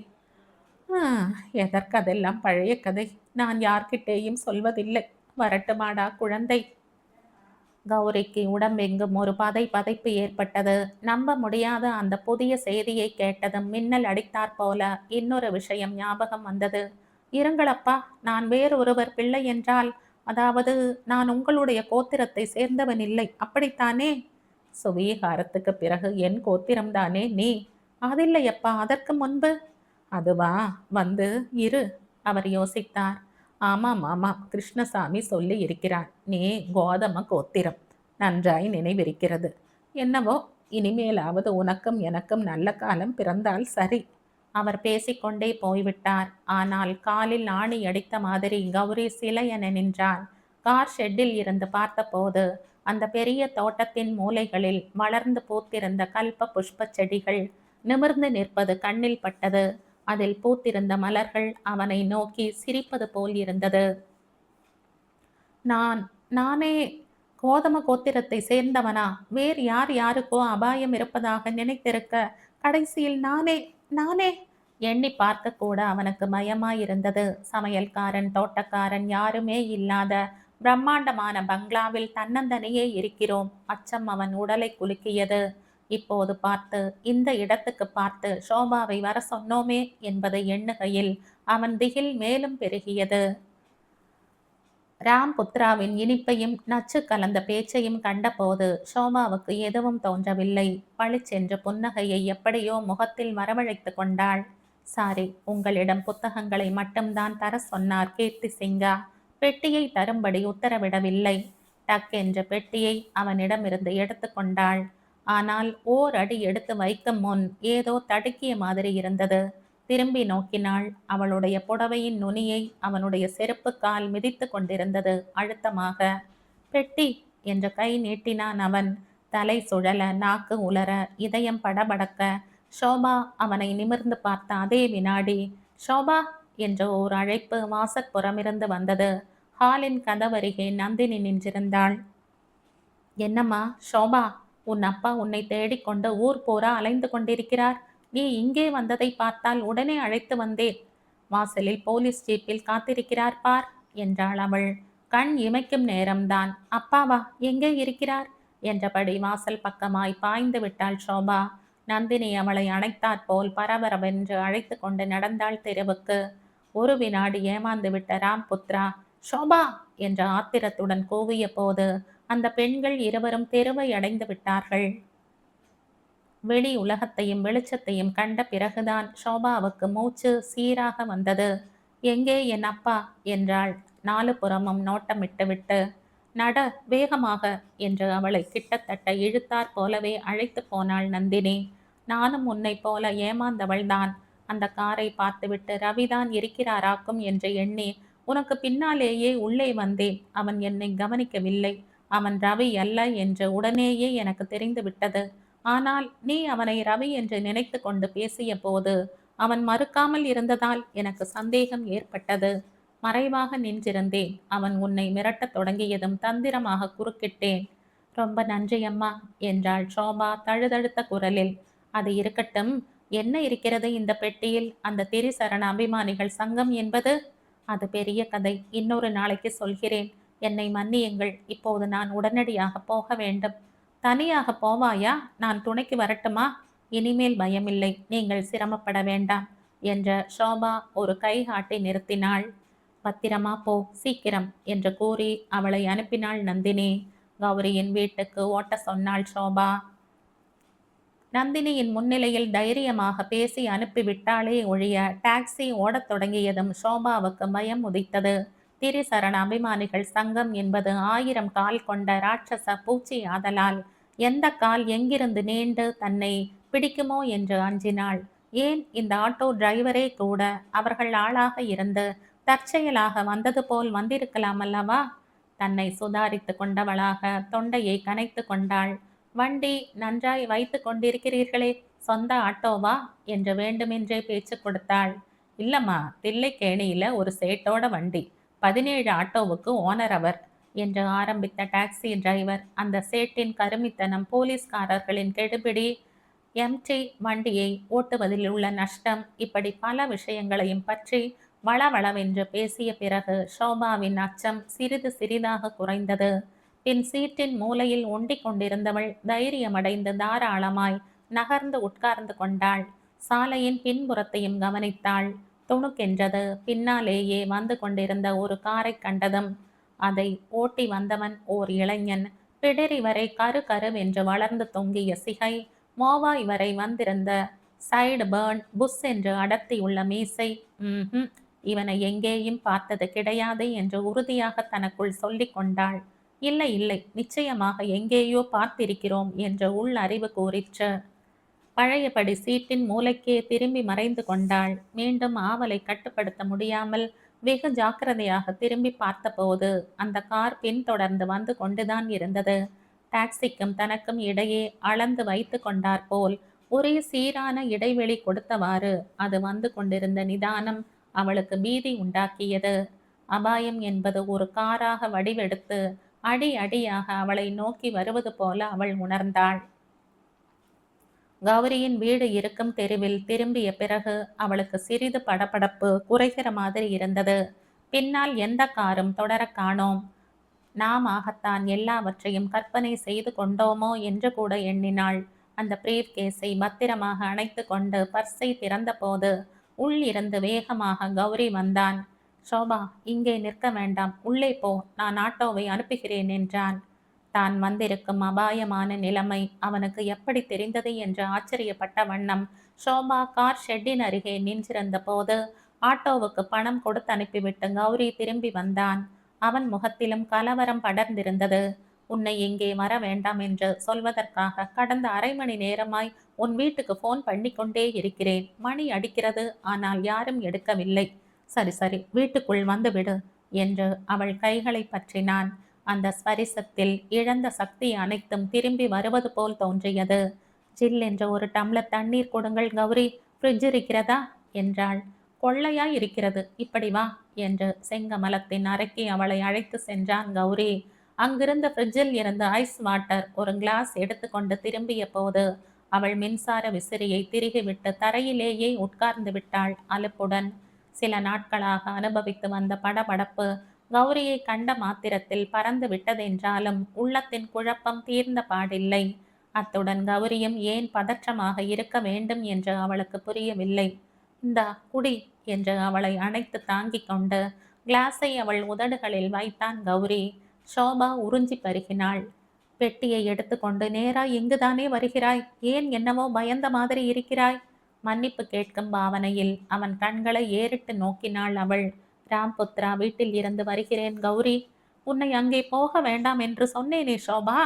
எதற்கு அதெல்லாம் பழைய கதை. நான் யார்கிட்டேயும் சொல்வதில்லை. வரட்டுமாடா குழந்தை. கௌரிக்கு உடம்பெங்கும் ஒரு பதைப்பு ஏற்பட்டது. நம்ப முடியாத அந்த புதிய செய்தியை கேட்டதும் மின்னல் அடித்தாற் போல இன்னொரு விஷயம் ஞாபகம் வந்தது. இருங்களப்பா, நான் வேறொருவர் பிள்ளை என்றால், அதாவது நான் உங்களுடைய கோத்திரத்தை சேர்ந்தவன் இல்லை, அப்படித்தானே? சுவீகாரத்துக்கு பிறகு என் கோத்திரம்தானே நீ. அதில்லையப்பா, அதற்கு முன்பு. அதுவா, வந்து இரு. அவர் யோசித்தார். ஆமாம் ஆமாம், கிருஷ்ணசாமி சொல்லி இருக்கிறான். நீ கோதம கோத்திரம். நன்றாய் நினைவிருக்கிறது. என்னவோ, இனிமேலாவது உனக்கும் எனக்கும் நல்ல காலம் பிறந்தால் சரி. அவர் பேசிக்கொண்டே போய்விட்டார். ஆனால் காலில் ஆணி அடித்த மாதிரி கௌரி சிலையென நின்றாள். கார் ஷெட்டில் இருந்து பார்த்தபோது அந்த பெரிய தோட்டத்தின் மூலைகளில் வளர்ந்து பூத்திருந்த கல்ப புஷ்ப செடிகள் நிமிர்ந்து நிற்பது கண்ணில் பட்டது. அதில் பூத்திருந்த மலர்கள் அவனை நோக்கி சிரிப்பது போல் இருந்தது. நானே கோதம கோத்திரத்தை சேர்ந்தவனா? வேறு யாருக்கோ அபாயம் இருப்பதாக நினைத்திருக்க கடைசியில் நானே எண்ணி பார்க்க கூட அவனுக்கு பயமாயிருந்தது. சமையல்காரன், தோட்டக்காரன் யாருமே இல்லாத பிரம்மாண்டமான பங்களாவில் தன்னந்தனியே இருக்கிறோம். அச்சம் அவன் உடலை குலுக்கியது. இப்போது பார்த்து இந்த இடத்துக்கு பார்த்து ஷோபாவை வர சொன்னோமே என்பதை எண்ணுகையில் அவன் திகில் மேலும் பெருகியது. ராம்புத்ராவின் இனிப்பையும் நச்சு கலந்த பேச்சையும் கண்டபோது ஷோபாவுக்கு எதுவும் தோன்றவில்லை. பளிச்சென்று புன்னகையை எப்படியோ முகத்தில் வரவழைத்து கொண்டாள். சாரி, உங்களிடம் புத்தகங்களை மட்டும்தான் தர சொன்னார் கீர்த்தி சிங்கா. பெட்டியை தரும்படி உத்தரவிடவில்லை. டக் என்ற பெட்டியை அவனிடமிருந்து எடுத்து கொண்டாள். ஆனால் ஓர் அடி எடுத்து வைக்கும் முன் ஏதோ தடுக்கிய மாதிரி இருந்தது. திரும்பி நோக்கினாள். அவளுடைய புடவையின் நுனியை அவனுடைய செருப்பு கால் மிதித்து கொண்டிருந்தது அழுத்தமாக. பெட்டி என்ற கை நீட்டினான் அவன். தலை சுழல, நாக்கு உலர, இதயம் படபடக்க ஷோபா அவனை நிமிர்ந்து பார்த்த அதே வினாடி ஷோபா என்ற ஓர் அழைப்பு வாசற்புறமிருந்து வந்தது. ஹாலின் கதவருகே நந்தினி நின்றிருந்தாள். என்னம்மா ஷோபா, உன் அப்பா உன்னை தேடிக்கொண்டு ஊர் பூரா அலைந்து கொண்டிருக்கிறார். நீ இங்கே வந்ததை பார்த்தால் உடனே அழைத்து வந்தேன். வாசலில் போலீஸ் ஜீப்பில் காத்திருக்கிறார் பார் என்றாள் அவள். கண் இமைக்கும் நேரம்தான். அப்பாவா, எங்கே இருக்கிறார் என்றபடி வாசல் பக்கமாய் பாய்ந்து விட்டாள் ஷோபா. நந்தினி அவளை அணைத்தாற்போல் பரபரவென்று அழைத்து கொண்டு நடந்தாள் தெருவுக்கு. ஒரு வினாடி ஏமாந்து விட்ட ராம்புத்ரா ஷோபா என்ற ஆத்திரத்துடன் கூவிய போது அந்த பெண்கள் இருவரும் தெருவை அடைந்து விட்டார்கள். வெளி உலகத்தையும் வெளிச்சத்தையும் கண்ட பிறகுதான் ஷோபாவுக்கு மூச்சு சீராக வந்தது. எங்கே என் அப்பா என்றாள், நாலு புறமும் நோட்டமிட்டு விட்டு. நட வேகமாக என்று அவளை கிட்டத்தட்ட இழுத்தாற் போலவே அழைத்து போனாள் நந்தினி. நானும் உன்னை போல ஏமாந்தவள்தான். அந்த காரை பார்த்துவிட்டு ரவிதான் இருக்கிறாராக்கும் என்று எண்ணி உனக்கு பின்னாலேயே உள்ளே வந்தேன். அவன் என்னை கவனிக்கவில்லை. அவன் ரவி அல்ல என்று உடனேயே எனக்கு தெரிந்து விட்டது. ஆனால் நீ அவனை ரவி என்று நினைத்து கொண்டு பேசிய போது அவன் மறுக்காமல் இருந்ததால் எனக்கு சந்தேகம் ஏற்பட்டது. மறைவாக நின்றிருந்தேன். அவன் உன்னை மிரட்டத் தொடங்கியதும் தந்திரமாக குறுக்கிட்டேன். ரொம்ப நன்றி அம்மா என்றாள் ஷோபா தழுதழுத்த குரலில். அது இருக்கட்டும், என்ன இருக்கிறது இந்த பெட்டியில்? அந்த திரிசரண அபிமானிகள் சங்கம் என்பது? அது பெரிய கதை, இன்னொரு நாளைக்கு சொல்கிறேன். என்னை மன்னியுங்கள், இப்போது நான் உடனடியாக போக வேண்டும். தனியாக போவாயா? நான் துணைக்கு வரட்டுமா? இனிமேல் பயமில்லை, நீங்கள் சிரமப்பட வேண்டாம் என்ற ஷோபா ஒரு கை காட்டி நிறுத்தினாள். பத்திரமா போ, சீக்கிரம் என்று கூறி அவளை அனுப்பினாள் நந்தினி. கௌரியின் வீட்டுக்கு ஓட்ட சொன்னாள் ஷோபா. நந்தினியின் முன்னிலையில் தைரியமாக பேசி அனுப்பிவிட்டாளே ஒழிய டாக்ஸி ஓடத் தொடங்கியதும் ஷோபாவுக்கு பயம் உதித்தது. திரிசரண அபிமானிகள் சங்கம் என்பது 1000 கால் கொண்ட ராட்சச பூச்சி ஆதலால் எந்த கால் எங்கிருந்து நீண்டு தன்னை பிடிக்குமோ என்று அஞ்சினாள். ஏன் இந்த ஆட்டோ டிரைவரே கூட அவர்கள் ஆளாக இருந்து தற்செயலாக வந்தது போல் வந்திருக்கலாம் அல்லவா? தன்னை சுதாரித்து கொண்டவளாக தொண்டையை கனைத்து கொண்டாள். வண்டி நன்றாய் வைத்து கொண்டிருக்கிறீர்களே, சொந்த ஆட்டோவா என்று வேண்டுமென்றே பேச்சு கொடுத்தாள். இல்லம்மா, தில்லைக்கேணியில ஒரு சேட்டோட வண்டி, 17 ஆட்டோவுக்கு ஓனர் அவர் என்று ஆரம்பித்த டாக்ஸி டிரைவர் அந்த சேட்டின் கருமித்தனம், போலீஸ்காரர்களின் கெடுபிடி, எம்டி வண்டியை ஓட்டுவதில் உள்ள நஷ்டம், இப்படி பல விஷயங்களையும் பற்றி வளவளவென்று பேசிய பிறகு ஷோபாவின் அச்சம் சிறிது சிறிதாக குறைந்தது. பின் சீட்டின் மூலையில் ஒண்டிக் கொண்டிருந்தவள் தைரியமடைந்து தாராளமாய் நகர்ந்து உட்கார்ந்து கொண்டாள். சாலையின் பின்புறத்தையும் கவனித்தாள். துணுக்கென்றது. பின்னாலேயே வந்து கொண்டிருந்த ஒரு காரை கண்டதும் அதை ஓட்டி வந்தவன் ஓர் இளைஞன். பிடரி வரை கரு கருவென்று வளர்ந்து தொங்கிய சிகை, மோவாய் வரை வந்திருந்த சைடு பேர்ன், புஷ் என்று அடர்த்தியுள்ள மீசை. இவனை எங்கேயும் பார்த்தது கிடையாது என்று உறுதியாக தனக்குள் சொல்லிக் கொண்டாள். இல்லை இல்லை, நிச்சயமாக எங்கேயோ பார்த்திருக்கிறோம் என்ற உள் அறிவு கூறிற்று. பழையபடி சீட்டின் மூலைக்கே திரும்பி மறைந்து கொண்டாள். மீண்டும் ஆவலை கட்டுப்படுத்த முடியாமல் வெகு ஜாக்கிரதையாக திரும்பி பார்த்தபோது அந்த கார் பின்தொடர்ந்து வந்து கொண்டுதான் இருந்தது. டாக்ஸிக்கும் தனக்கும் இடையே அளந்து வைத்து கொண்டார் போல் ஒரே சீரான இடைவெளி கொடுத்தவாறு அது வந்து கொண்டிருந்த நிதானம் அவளுக்கு பீதி உண்டாக்கியது. அபாயம் என்பது ஒரு காராக வடிவெடுத்து அடி அடியாக அவளை நோக்கி வருவது போல அவள் உணர்ந்தாள். கௌரியின் வீடு இருக்கும் தெருவில் திரும்பிய பிறகு அவளுக்கு சிறிது படபடப்பு குறைகிற மாதிரி இருந்தது. பின்னால் எந்த காரும் தொடர காணோம். நாம ஆகத்தான் எல்லாவற்றையும் கற்பனை செய்து கொண்டோமோ என்று கூட எண்ணினாள். அந்த பிரீவ் கேஸை பத்திரமாக அணைத்து கொண்டு பர்ஸை திறந்தபோது உள் இருந்து வேகமாக கௌரி வந்தான். ஷோபா, இங்கே நிற்க வேண்டாம், உள்ளே போ, நான் ஆட்டோவை அனுப்புகிறேன் என்றான். தான் வந்திருக்கும் அபாயமான நிலைமை அவனுக்கு எப்படி தெரிந்தது என்று ஆச்சரியப்பட்ட வண்ணம் ஷோபா கார் ஷெட்டின் அருகே நின்றிருந்த போது ஆட்டோவுக்கு பணம் கொடுத்து அனுப்பிவிட்டு கௌரி திரும்பி வந்தான். அவன் முகத்திலும் கலவரம் படர்ந்திருந்தது. உன்னை இங்கே வர வேண்டாம் என்று சொல்வதற்காக கடந்த அரை மணி நேரமாய் உன் வீட்டுக்கு போன் பண்ணிக்கொண்டே இருக்கிறேன். மணி அடிக்கிறது, ஆனால் யாரும் எடுக்கவில்லை. சரி சரி, வீட்டுக்குள் வந்துவிடு என்று அவள் கைகளை பற்றினான். அந்த ஸ்பரிசத்தில் இழந்த சக்தி அனைத்தும் திரும்பி வருவது போல் தோன்றியது. ஜில் என்ற ஒரு டம்ளர் தண்ணீர் கொடுங்கள் கௌரி, ஃப்ரிட்ஜ் இருக்கிறதா என்றாள். கொள்ளையாய் இருக்கிறது, இப்படி வா என்று செங்கமலத்தின் அறைக்கு அவளை அழைத்து சென்றான் கௌரி. அங்கிருந்த ஃப்ரிட்ஜில் இருந்த ஐஸ் வாட்டர் ஒரு கிளாஸ் எடுத்துக்கொண்டு திரும்பிய போது அவள் மின்சார விசிறியை திருகிவிட்டு தரையிலேயே உட்கார்ந்து விட்டாள் அலுப்புடன். சில நாட்களாக அனுபவித்து வந்த படபடப்பு கௌரியை கண்ட மாத்திரத்தில் பறந்து விட்டதென்றாலும் உள்ளத்தின் குழப்பம் தீர்ந்த பாடில்லை. அத்துடன் கௌரியும் ஏன் பதற்றமாக இருக்க வேண்டும் என்று அவளுக்கு புரியவில்லை. இந்தா குடி என்று அவளை அணைத்து தாங்கிக் கொண்டு கிளாஸை அவள் உதடுகளில் வைத்தான் கௌரி. ஷோபா உறிஞ்சி பருகினாள். பெட்டியை எடுத்துக்கொண்டு நேராய் இங்குதானே வருகிறாய்? ஏன் என்னவோ பயந்த மாதிரி இருக்கிறாய்? மன்னிப்பு கேட்கும் பாவனையில் அவன் கண்களை ஏறிட்டு நோக்கினாள் அவள். ராம்புத்ரா வீட்டில் இருந்து வருகிறேன் கௌரி. உன்னை அங்கே போக வேண்டாம் என்று சொன்னேனே ஷோபா.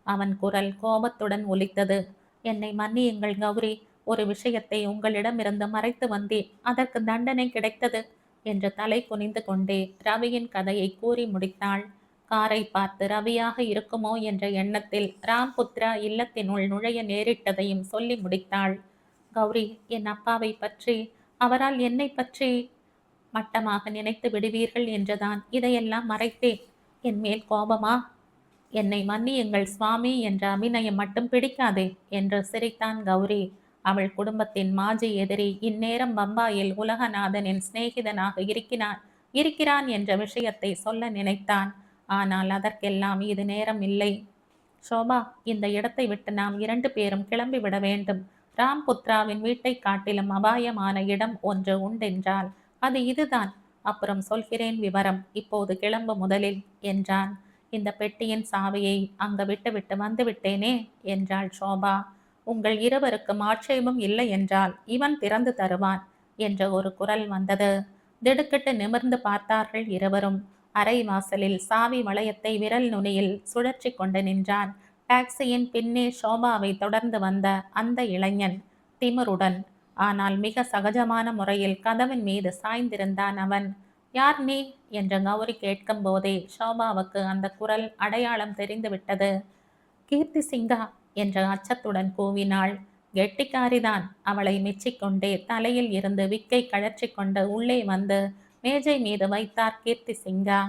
அவன் குரல் கோபத்துடன் ஒலித்தது. என்னை மன்னியுங்கள் கௌரி, ஒரு விஷயத்தை உங்களிடமிருந்து மறைத்து வந்தேன், அதற்கு தண்டனை கிடைத்தது என்று தலை குனிந்து கொண்டே ரவியின் கதையை கூறி முடித்தாள். காரை பார்த்து ரவியாக இருக்குமோ என்ற எண்ணத்தில் ராம்புத்ரா இல்லத்தினுள் நுழைய நேரிட்டதையும் சொல்லி முடித்தாள். கௌரி, என் அப்பாவை பற்றி, அவரால் என்னை பற்றி மட்டமாக நினைத்து விடுவீர்கள் என்றுதான் இதையெல்லாம் மறைத்தேன். என் மேல் கோபமா? என்னை மன்னியுங்கள் சுவாமி என்ற அபிநயம் மட்டும் பிடிக்காதே என்று சிரித்தான் கௌரி. அவள் குடும்பத்தின் மாஜி எதிரி இந்நேரம் பம்பாயில் உலகநாதனின் சிநேகிதனாக இருக்கிறான் என்ற விஷயத்தை சொல்ல நினைத்தான். ஆனால் அதற்கெல்லாம் இது நேரம் இல்லை. ஷோபா, இந்த இடத்தை விட்டு நாம் 2 பேரும் கிளம்பிவிட வேண்டும். ராம்புத்ராவின் வீட்டை காட்டிலும் அபாயமான இடம் ஒன்று உண்டென்றால் அது இதுதான். அப்புறம் சொல்கிறேன் விவரம், இப்போது கிளம்பு முதலில் என்றான். இந்த பெட்டியின் சாவியை அங்கு விட்டுவிட்டு வந்துவிட்டேனே என்றாள் ஷோபா. உங்கள் இருவருக்கும் ஆட்சேபம் இல்லை என்றால் இவன் திறந்து தருவான் என்ற ஒரு குரல் வந்தது. திடுக்கிட்டு நிமிர்ந்து பார்த்தார்கள் இருவரும். அறை வாசலில் சாவி வளையத்தை விரல் நுனியில் சுழற்றி கொண்டு நின்றான். டாக்ஸியின் பின்னே ஷோபாவை தொடர்ந்து வந்த அந்த இளைஞன் திமிருடன், ஆனால் மிக சகஜமான முறையில் கதவின் மீது சாய்ந்திருந்தான் அவன். யார் நீ என்று கௌரி கேட்கும் போதே ஷோபாவுக்கு அந்த குரல் அடையாளம் தெரிந்துவிட்டது. கீர்த்தி சிங்கா என்று அச்சத்துடன் கூவினாள். கெட்டிக்காரிதான். அவளை மெச்சிக்கொண்டே தலையில் இருந்து விக்கை கழற்றி கொண்டு உள்ளே வந்து மேஜை மீது வைத்தார் கீர்த்தி சிங்கா.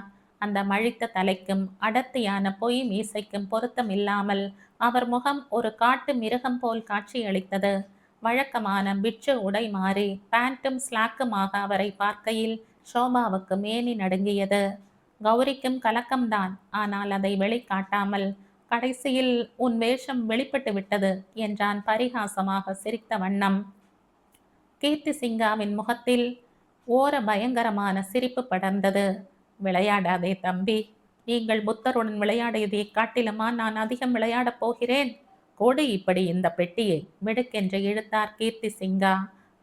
அந்த மழித்த தலைக்கும் அடர்த்தியான பொய் மீசைக்கும் பொருத்தம் இல்லாமல் அவர் முகம் ஒரு காட்டு மிருகம் போல் காட்சியளித்தது. வழக்கமான பிட்சு உடை மாறி பேண்ட்டும் ஸ்லாக்குமாக அவரை பார்க்கையில் ஷோபாவுக்கு மேனி நடுங்கியது. கௌரிக்கும் கலக்கம்தான், ஆனால் அதை வெளிக்காட்டாமல் கடைசியில் உன் வேஷம் வெளிப்பட்டு விட்டது என்றான் பரிகாசமாக சிரித்த வண்ணம். கீர்த்தி சிங்காவின் முகத்தில் ஓர பயங்கரமான சிரிப்பு படர்ந்தது. விளையாடாதே தம்பி, நீங்கள் புத்தருடன் விளையாடியதை காட்டிலுமா நான் அதிகம் விளையாடப் போகிறேன். கொடு இப்படி இந்த பெட்டியை, மிடுக்கென்று இழுத்தார் கீர்த்தி சிங்கா.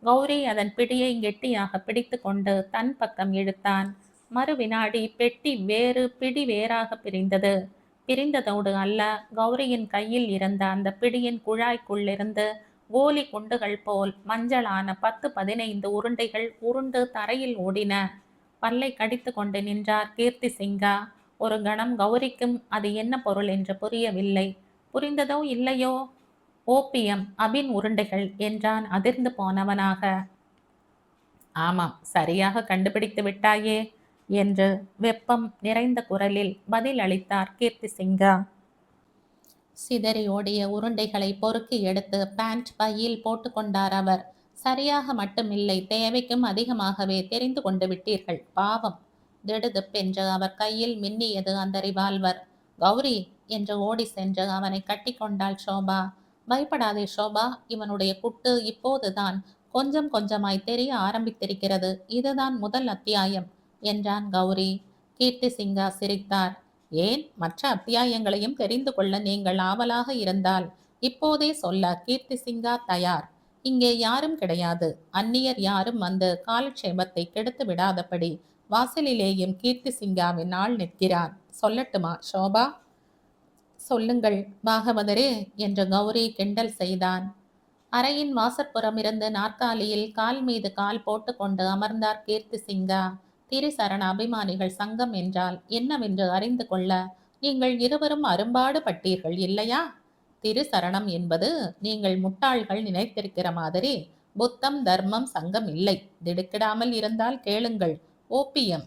கௌரி அதன் பிடியை கெட்டியாக பிடித்து கொண்டு தன் பக்கம் இழுத்தான். மறு வினாடி பெட்டி வேறு பிடி வேறாக பிரிந்தது. பிரிந்ததோடு அல்ல, கௌரியின் கையில் இருந்த அந்த பிடியின் குழாய்க்குள்ளிருந்து கோலி குண்டுகள் போல் மஞ்சளான 10-15 உருண்டைகள் உருண்டு தரையில் ஓடின. பல்லை கடித்து கொண்டு நின்றார் கீர்த்தி சிங்கா. ஒரு கணம் கௌரிக்கும் அது என்ன பொருள் என்று புரியவில்லை. புரிந்ததோ இல்லையோ, ஓபியம் அபின் உருண்டைகள் என்றான் அதிர்ந்து போனவனாக. ஆமாம், சரியாக கண்டுபிடித்து விட்டாயே என்று வெப்பம் நிறைந்த குரலில் பதில் அளித்தார் கீர்த்தி சிங்கா. சிதறி ஓடிய உருண்டைகளை பொறுக்கி எடுத்து பேண்ட் பையில் போட்டுக்கொண்டார் அவர். சரியாக மட்டுமில்லை, தேவைக்கும் அதிகமாகவே தெரிந்து கொண்டு விட்டீர்கள், பாவம். திடுதிப்பென்று அவர் கையில் மின்னியது அந்த ரிவால்வர். கௌரி என்று ஓடி சென்று அவனை கட்டி கொண்டாள் ஷோபா. பயப்படாதே ஷோபா, இவனுடைய குட்டு இப்போதுதான் கொஞ்சம் கொஞ்சமாய் தெரிய ஆரம்பித்திருக்கிறது. இதுதான் முதல் அத்தியாயம் என்றான் கௌரி. கீர்த்தி சிங்கா சிரித்தார். ஏன், மற்ற அத்தியாயங்களையும் தெரிந்து கொள்ள நீங்கள் ஆவலாக இருந்தால் இப்போதே சொல்ல கீர்த்தி சிங்கா தயார். இங்கே யாரும் கிடையாது. அந்நியர் யாரும் வந்து காலட்சேபத்தை கெடுத்து விடாதபடி வாசலிலேயும் கீர்த்தி சிங்காவின் ஆள் நிற்கிறான். சொல்லட்டுமா ஷோபா? சொல்லுங்கள் பாகவதரே என்று கௌரி கிண்டல் செய்தான். அறையின் வாசற்புறமிருந்து நாற்காலியில் கால் மீது கால் போட்டுக்கொண்டு அமர்ந்தார் கீர்த்தி சிங்கா. திரிசரண அபிமானிகள் சங்கம் என்றால் என்னவென்று அறிந்து கொள்ள நீங்கள் இருவரும் அரும்பாடு பட்டீர்கள் இல்லையா? திரிசரணம் என்பது நீங்கள் முட்டாள்கள் நினைத்திருக்கிற மாதிரி புத்தம் தர்மம் சங்கம் இல்லை. திடுக்கிடாமல் இருந்தால் கேளுங்கள். ஓபியம்,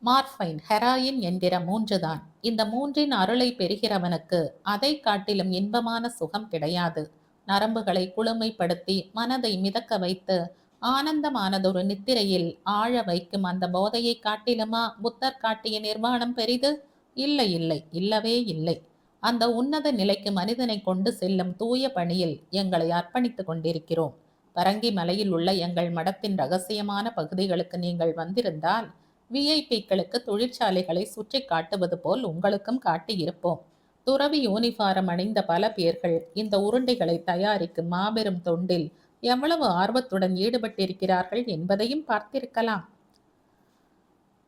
மார்பைன், ஹெராயின் என்கிற மூன்றுதான். இந்த மூன்றின் அருளை பெறுகிறவனுக்கு அதை காட்டிலும் இன்பமான சுகம் கிடையாது. நரம்புகளை குளுமைப்படுத்தி மனதை மிதக்க வைத்து ஆனந்தமானதொரு நித்திரையில் ஆழ வைக்கும் அந்த போதையை காட்டிலுமா புத்தர் காட்டிய நிர்வாணம் பெரிது? இல்லை இல்லை, இல்லவே இல்லை. அந்த உன்னத நிலைக்கு மனிதனை கொண்டு செல்லும் தூய பணியில் எங்களை அர்ப்பணித்துக் கொண்டிருக்கிறோம். பரங்கி மலையில் உள்ள எங்கள் மடத்தின் ரகசியமான பகுதிகளுக்கு நீங்கள் வந்திருந்தால் விஐபிக்களுக்கு தொழிற்சாலைகளை சுற்றி காட்டுவது போல் உங்களுக்கும் காட்டியிருப்போம். துறவி யூனிஃபாரம் அணிந்த பல பேர்கள் இந்த உருண்டைகளை தயாரிக்கும் மாபெரும் தொண்டில் எவ்வளவு ஆர்வத்துடன் ஈடுபட்டிருக்கிறார்கள் என்பதையும் பார்த்திருக்கலாம்.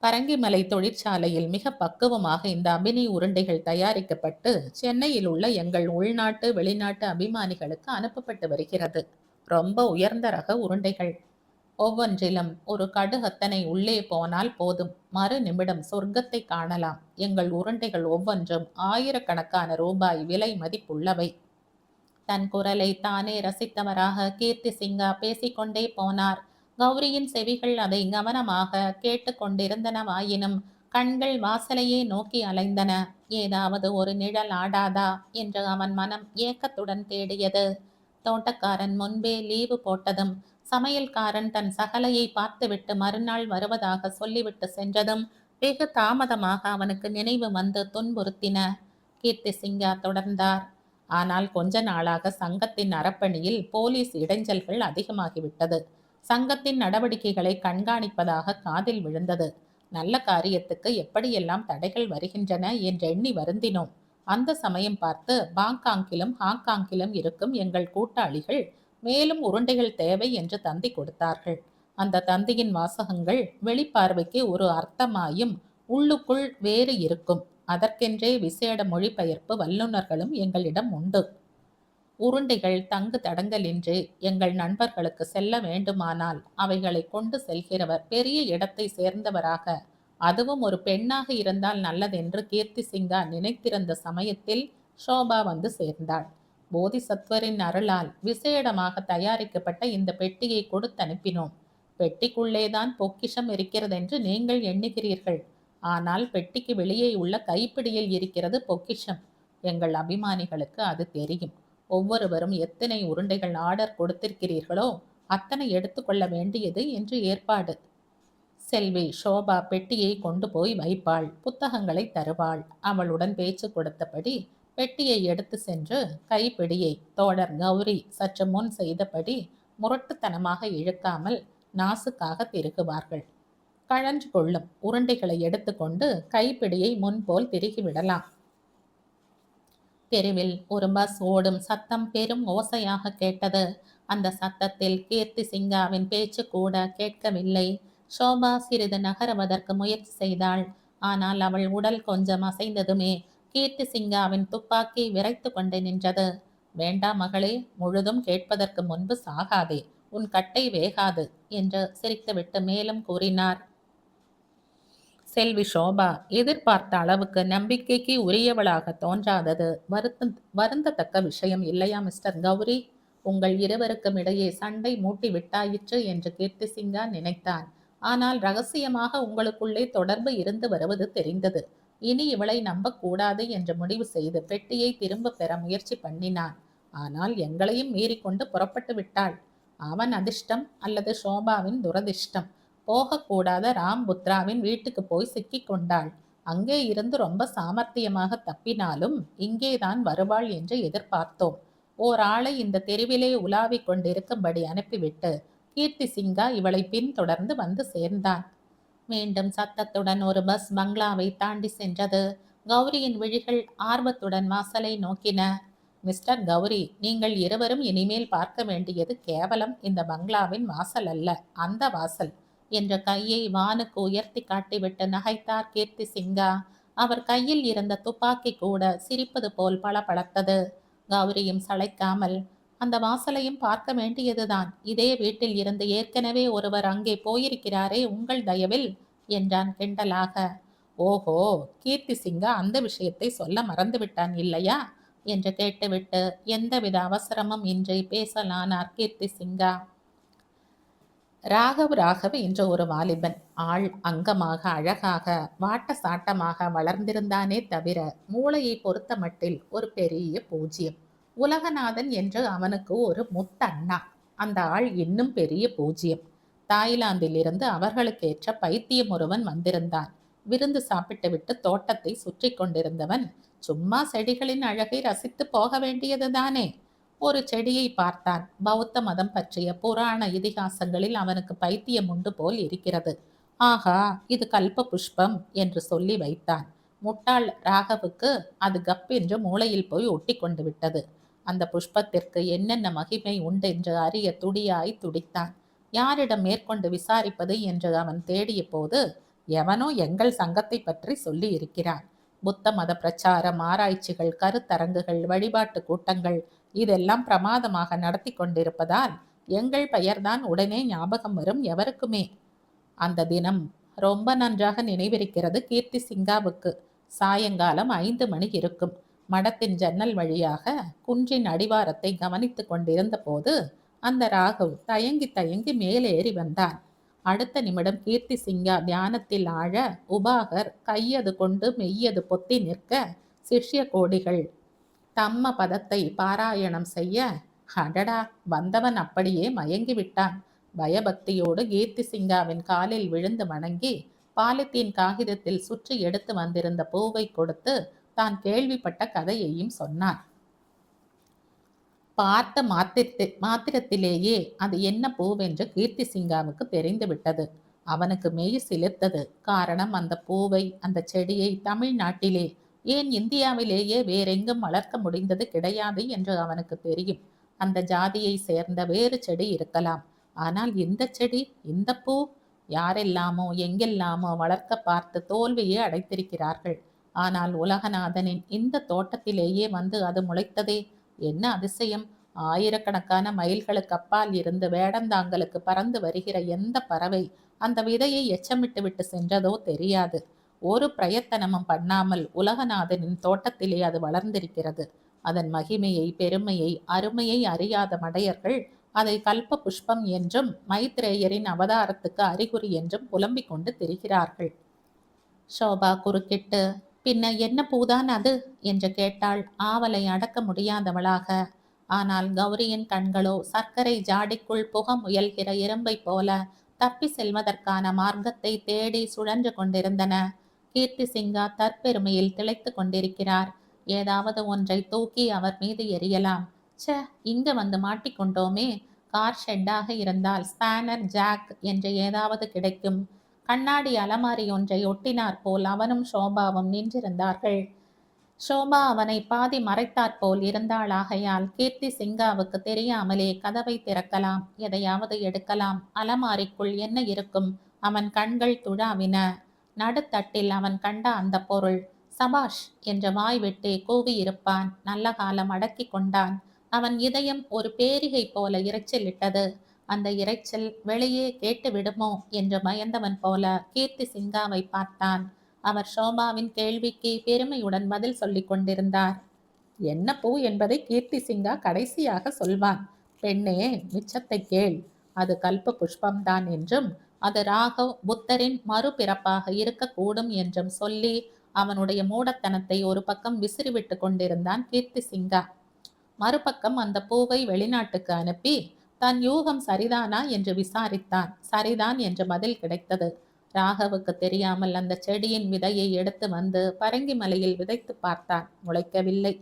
பரங்கிமலை தொழிற்சாலையில் மிக பக்குவமாக இந்த அபினி உருண்டைகள் தயாரிக்கப்பட்டு சென்னையில் உள்ள எங்கள் உள்நாட்டு வெளிநாட்டு அபிமானிகளுக்கு அனுப்பப்பட்டு வருகிறது. ரொம்ப உயர்ந்த ரக உருண்டைகள். ஒவ்வொன்றிலும் ஒரு கடுகத்தனை உள்ளே போனால் போதும், மறு நிமிடம் சொர்க்கத்தை காணலாம். எங்கள் உருண்டைகள் ஒவ்வொன்றும் ஆயிரக்கணக்கான ரூபாய் விலை மதிப்புள்ளவை. தன் குரலை தானே ரசித்தவராக கீர்த்தி சிங்கா பேசிக்கொண்டே போனார். கௌரியின் செவிகள் அதை கவனமாக கேட்டு கொண்டிருந்தனவாயினும் கண்கள் வாசலையே நோக்கி அலைந்தன. ஏதாவது ஒரு நிழல் ஆடாதா என்று அவன் மனம் ஏக்கத்துடன் தேடியது. தோட்டக்காரன் முன்பே லீவு போட்டதும் சமையல்காரன் தன் சகலையை பார்த்துவிட்டு மறுநாள் வருவதாக சொல்லிவிட்டு சென்றதும் வெகு தாமதமாக அவனுக்கு நினைவு வந்து துன்புறுத்தின. கீர்த்தி சிங்கா தொடர்ந்தார். ஆனால் கொஞ்ச நாளாக சங்கத்தின் அறப்பணியில் போலீஸ் இடைஞ்சல்கள் அதிகமாகிவிட்டது. சங்கத்தின் நடவடிக்கைகளை கண்காணிப்பதாக காதில் விழுந்தது. நல்ல காரியத்துக்கு எப்படியெல்லாம் தடைகள் வருகின்றன என்று எண்ணி வருந்தினோம். அந்த சமயம் பார்த்து பாங்காங்கிலும் ஹாங்காங்கிலும் இருக்கும் எங்கள் கூட்டாளிகள் மேலும் உருண்டைகள் தேவை என்று தந்தி கொடுத்தார்கள். அந்த தந்தியின் வாசகங்கள் வெளிப்பார்வைக்கு ஒரு அர்த்தமாயும் உள்ளுக்குள் வேறு இருக்கும். அதற்கென்றே விசேட மொழிபெயர்ப்பு வல்லுநர்களும் எங்களிடம் உண்டு. உருண்டைகள் தங்கு தடங்கலின்றி எங்கள் நண்பர்களுக்கு செல்ல வேண்டுமானால் அவைகளை கொண்டு செல்கிறவர் பெரிய இடத்தை சேர்ந்தவராக, அதுவும் ஒரு பெண்ணாக இருந்தால் நல்லதென்று கீர்த்தி சிங்கா நினைத்திருந்த சமயத்தில் ஷோபா வந்து சேர்ந்தாள். போதிசத்வரின் அருளால் விசேடமாக தயாரிக்கப்பட்ட இந்த பெட்டியை கொடுத்து அனுப்பினோம். பெட்டிக்குள்ளேதான் பொக்கிஷம் இருக்கிறதென்று நீங்கள் எண்ணுகிறீர்கள். ஆனால் பெட்டிக்கு வெளியே உள்ள கைப்பிடியில் இருக்கிறது பொக்கிஷம். எங்கள் அபிமானிகளுக்கு அது தெரியும். ஒவ்வொருவரும் எத்தனை உருண்டைகள் ஆர்டர் கொடுத்திருக்கிறீர்களோ அத்தனை எடுத்துக்கொள்ள வேண்டியது என்று ஏற்பாடு. செல்வி ஷோபா பெட்டியை கொண்டு போய் வைப்பாள், புத்தகங்களை தருவாள். அவளுடன் பேச்சு கொடுத்தபடி பெட்டியை எடுத்து சென்று கைப்பிடியை தோழர் கௌரி சற்று முன் செய்தபடி முரட்டுத்தனமாக இழுக்காமல் நாசுக்காக திருகுவார்கள். கழன்று கொள்ளும் உருண்டைகளை எடுத்துக்கொண்டு கைப்பிடியை முன்போல் திருகிவிடலாம். தெருவில் ஒரு பஸ் ஓடும் சத்தம் பெரும் ஓசையாக கேட்டது. அந்த சத்தத்தில் கீர்த்தி சிங்காவின் பேச்சு கூட கேட்கவில்லை. ஷோபா சிறிது நகருவதற்கு முயற்சி செய்தாள். ஆனால் அவள் உடல் கொஞ்சம் அசைந்ததுமே கீர்த்தி சிங்காவின் துப்பாக்கி விரைத்து கொண்டு நின்றது. வேண்டாம் மகளே, முழுதும் கேட்பதற்கு முன்பு சாகாதே, உன் கட்டை வேகாது என்று சிரித்துவிட்டு மேலும் கூறினார். செல்வி ஷோபா எதிர்பார்த்த அளவுக்கு நம்பிக்கைக்கு உரியவளாக தோன்றாதது வருந்தத்தக்க விஷயம் இல்லையா மிஸ்டர் கௌரி? உங்கள் இருவருக்கும் இடையே சண்டை மூட்டி விட்டாயிற்று என்று கீர்த்தி சிங்கா நினைத்தான். ஆனால் ரகசியமாக உங்களுக்குள்ளே தொடர்பு இருந்து வருவது தெரிந்தது. இனி இவளை நம்பக்கூடாது என்று முடிவு செய்து பெட்டியை திரும்ப பெற முயற்சி பண்ணினான். ஆனால் எங்களையும் மீறிக்கொண்டு புறப்பட்டு விட்டாள். அவன் அதிர்ஷ்டம் அல்லது ஷோபாவின் துரதிர்ஷ்டம். போகக்கூடாத ராம்புத்ராவின் வீட்டுக்கு போய் சிக்கி கொண்டாள். அங்கே இருந்து ரொம்ப சாமர்த்தியமாக தப்பினாலும் இங்கேதான் வருவாள் என்று எதிர்பார்த்தோம். ஓர் ஆளை இந்த தெருவிலே உலாவிக் கொண்டிருக்கும்படி அனுப்பிவிட்டு கீர்த்தி சிங்கா இவளை பின்தொடர்ந்து வந்து சேர்ந்தான். மீண்டும் சத்தத்துடன் ஒரு பஸ் பங்களாவை தாண்டி சென்றது. கௌரியின் விழிகள் ஆர்வத்துடன் வாசலை நோக்கின. மிஸ்டர் கௌரி, நீங்கள் இருவரும் இனிமேல் பார்க்க வேண்டியது கேவலம் இந்த பங்களாவின் வாசல் அல்ல, அந்த வாசல் என்ற கையை வானுக்கு உயர்த்தி காட்டிவிட்டு நகைத்தார் கீர்த்தி சிங்கா. அவர் கையில் இருந்த துப்பாக்கி கூட சிரிப்பது போல் பளபளத்தது. கௌரியும் சளைக்காமல், அந்த வாசலையும் பார்க்க வேண்டியதுதான். இதே வீட்டில் இருந்து ஏற்கனவே ஒருவர் அங்கே போயிருக்கிறாரே உங்கள் தயவில் என்றான் கிண்டலாக. ஓஹோ, கீர்த்தி சிங்கா அந்த விஷயத்தை சொல்ல மறந்துவிட்டான் இல்லையா என்று கேட்டுவிட்டு எந்தவித அவசரமும் இன்றி பேசலானார் கீர்த்தி சிங்கா. ராகவ் என்ற ஒரு வாலிபன் ஆள் அங்கமாக அழகாக வாட்ட சாட்டமாக வளர்ந்திருந்தானே தவிர மூளையை பொறுத்த மட்டில் ஒரு பெரிய பூஜ்யம். உலகநாதன் என்று அவனுக்கு ஒரு முத்தண்ணா. அந்த ஆள் இன்னும் பெரிய பூஜ்யம். தாய்லாந்திலிருந்து அவர்களுக்கேற்ற பைத்தியம் ஒருவன் வந்திருந்தான். விருந்து சாப்பிட்டு விட்டு தோட்டத்தை சுற்றி கொண்டிருந்தவன் சும்மா செடிகளின் அழகை ரசித்து போக வேண்டியதுதானே. ஒரு செடியை பார்த்தான். பௌத்த மதம் பற்றிய புராண இதிகாசங்களில் அவனுக்கு பைத்தியம் உண்டு போல் இருக்கிறது. ஆஹா, இது கல்ப புஷ்பம் என்று சொல்லி வைத்தான். முட்டாள் ராகவுக்கு அது கப் என்று மூளையில் போய் ஒட்டி கொண்டு விட்டது. அந்த புஷ்பத்திற்கு என்னென்ன மகிமை உண்டென்று அறிய துடியாய் துடித்தான். யாரிடம் மேற்கொண்டு விசாரிப்பது என்று அவன் தேடிய போது எவனோ எங்கள் சங்கத்தை பற்றி சொல்லி இருக்கிறான். புத்த மத பிரச்சாரம், ஆராய்ச்சிகள், கருத்தரங்குகள், வழிபாட்டு கூட்டங்கள் இதெல்லாம் பிரமாதமாக நடத்தி கொண்டிருப்பதால் எங்கள் பெயர்தான் உடனே ஞாபகம் வரும் எவருக்குமே. அந்த தினம் ரொம்ப நன்றாக நினைவிருக்கிறது கீர்த்தி சிங்காவுக்கு. சாயங்காலம் 5 மணி இருக்கும். மடத்தின் ஜன்னல் வழியாக குன்றின் அடிவாரத்தை கவனித்து கொண்டிருந்த போது அந்த ராகவ் தயங்கி தயங்கி மேலேறி வந்தான். அடுத்த நிமிடம் கீர்த்தி சிங்கா தியானத்தில் ஆழ, உபாகர் கையது கொண்டு மெய்யது பொத்தி நிற்க, சிஷ்ய கோடிகள் தம்ம பதத்தை பாராயணம் செய்ய, அடடா, வந்தவன் அப்படியே மயங்கி விட்டான். பயபக்தியோடு கீர்த்தி சிங்காவின் காலில் விழுந்து வணங்கி பாலித்தீன் காகிதத்தில் சுற்றி எடுத்து வந்திருந்த பூவை கொடுத்து தான் கேள்விப்பட்ட கதையையும் சொன்னான். பார்த்த மாத்திரத்திலேயே அது என்ன பூவென்று கீர்த்தி சிங்காவுக்கு தெரிந்து விட்டது. அவனுக்கு மெய் சிலிர்த்தது. காரணம், அந்த பூவை, அந்த செடியை தமிழ்நாட்டிலே, ஏன் இந்தியாவிலேயே வேறெங்கும் வளர்க்க முடிந்தது கிடையாது என்று அவனுக்கு தெரியும். அந்த ஜாதியை சேர்ந்த வேறு செடி இருக்கலாம். ஆனால் இந்த செடி, இந்த பூ யாரெல்லாமோ எங்கெல்லாமோ வளர்க்க பார்த்து தோல்வியே அடைத்திருக்கிறார்கள். ஆனால் உலகநாதனின் இந்த தோட்டத்திலேயே வந்து அது முளைத்ததே, என்ன அதிசயம்! ஆயிரக்கணக்கான மைல்களுக்கு அப்பால் இருந்து வேடந்தாங்களுக்கு பறந்து வருகிற எந்த பறவை அந்த விதையை எச்சமிட்டு விட்டு சென்றதோ தெரியாது. ஒரு பிரயத்தனமும் பண்ணாமல் உலகநாதனின் தோட்டத்திலே அது வளர்ந்திருக்கிறது. அதன் மகிமையை, பெருமையை, அருமையை அறியாத மடையர்கள் அதை கல்ப புஷ்பம் என்றும் மைத்ரேயரின் அவதாரத்துக்கு அறிகுறி என்றும் புலம்பிக் கொண்டு திரிகிறார்கள். ஷோபா குறுக்கிட்டு, பின்ன என்ன பூதான் அது என்று கேட்டாள், ஆவலை அடக்க முடியாதவளாக. ஆனால் கௌரியின் கண்களோ சர்க்கரை ஜாடிக்குள் புக முயல்கிற இரும்பை போல தப்பி செல்வதற்கான மார்க்கத்தை தேடி சுழன்று கொண்டிருந்தன. கீர்த்தி சிங்கா தற்பெருமையில் திளைத்து கொண்டிருக்கிறார். ஏதாவது ஒன்றை தூக்கி அவர் மீது எறியலாம். ச, இங்க வந்து மாட்டிக்கொண்டோமே. கார் ஷெட்டாக இருந்தால் ஸ்பேனர், ஜாக் என்று ஏதாவது கிடைக்கும். கண்ணாடி அலமாரி ஒன்றை ஒட்டினார் போல் அவனும் ஷோபாவும் நின்றிருந்தார்கள். ஷோபா அவனை பாதி மறைத்தாற்போல் இருந்தாளாகையால் கீர்த்தி சிங்காவுக்கு தெரியாமலே கதவை திறக்கலாம், எதையாவது எடுக்கலாம். அலமாரிக்குள் என்ன இருக்கும்? அவன் கண்கள் துழாவின. நடுத்தட்டில் அவன் கண்ட அந்த பொருள். சபாஷ் என்ற வாய் விட்டே கூவியிருப்பான். நல்ல காலம் அடக்கி கொண்டான். அவன் இதயம் ஒரு பேரிகை போல இரைச்சலிட்டது. அந்த இரைச்சல் வெளியே கேட்டு விடுமோ என்று பயந்தவன் போல கீர்த்தி சிங்காவை பார்த்தான். அவர் ஷோபாவின் கேள்விக்கு பெருமையுடன் பதில் சொல்லிக் கொண்டிருந்தார். என்ன பூ என்பதை கீர்த்தி சிங்கா கடைசியாக சொல்வான். பெண்ணே, மிச்சத்தை கேள். அது கல்ப புஷ்பம்தான் என்றும் அது ராகவ் புத்தரின் மறுபிறப்பாக இருக்கக்கூடும் என்றும் சொல்லி அவனுடைய மூடத்தனத்தை ஒரு பக்கம் விசிறிவிட்டு கொண்டிருந்தான் கீர்த்தி சிங்கா. மறுபக்கம் அந்த பூவை வெளிநாட்டுக்கு அனுப்பி தன் யூகம் சரிதானா என்று விசாரித்தான். சரிதான் என்று பதில் கிடைத்தது. ராகவுக்கு தெரியாமல் அந்த செடியின் விதையை எடுத்து வந்து பரங்கி மலையில் விதைத்து பார்த்தான். முளைக்கவில்லை.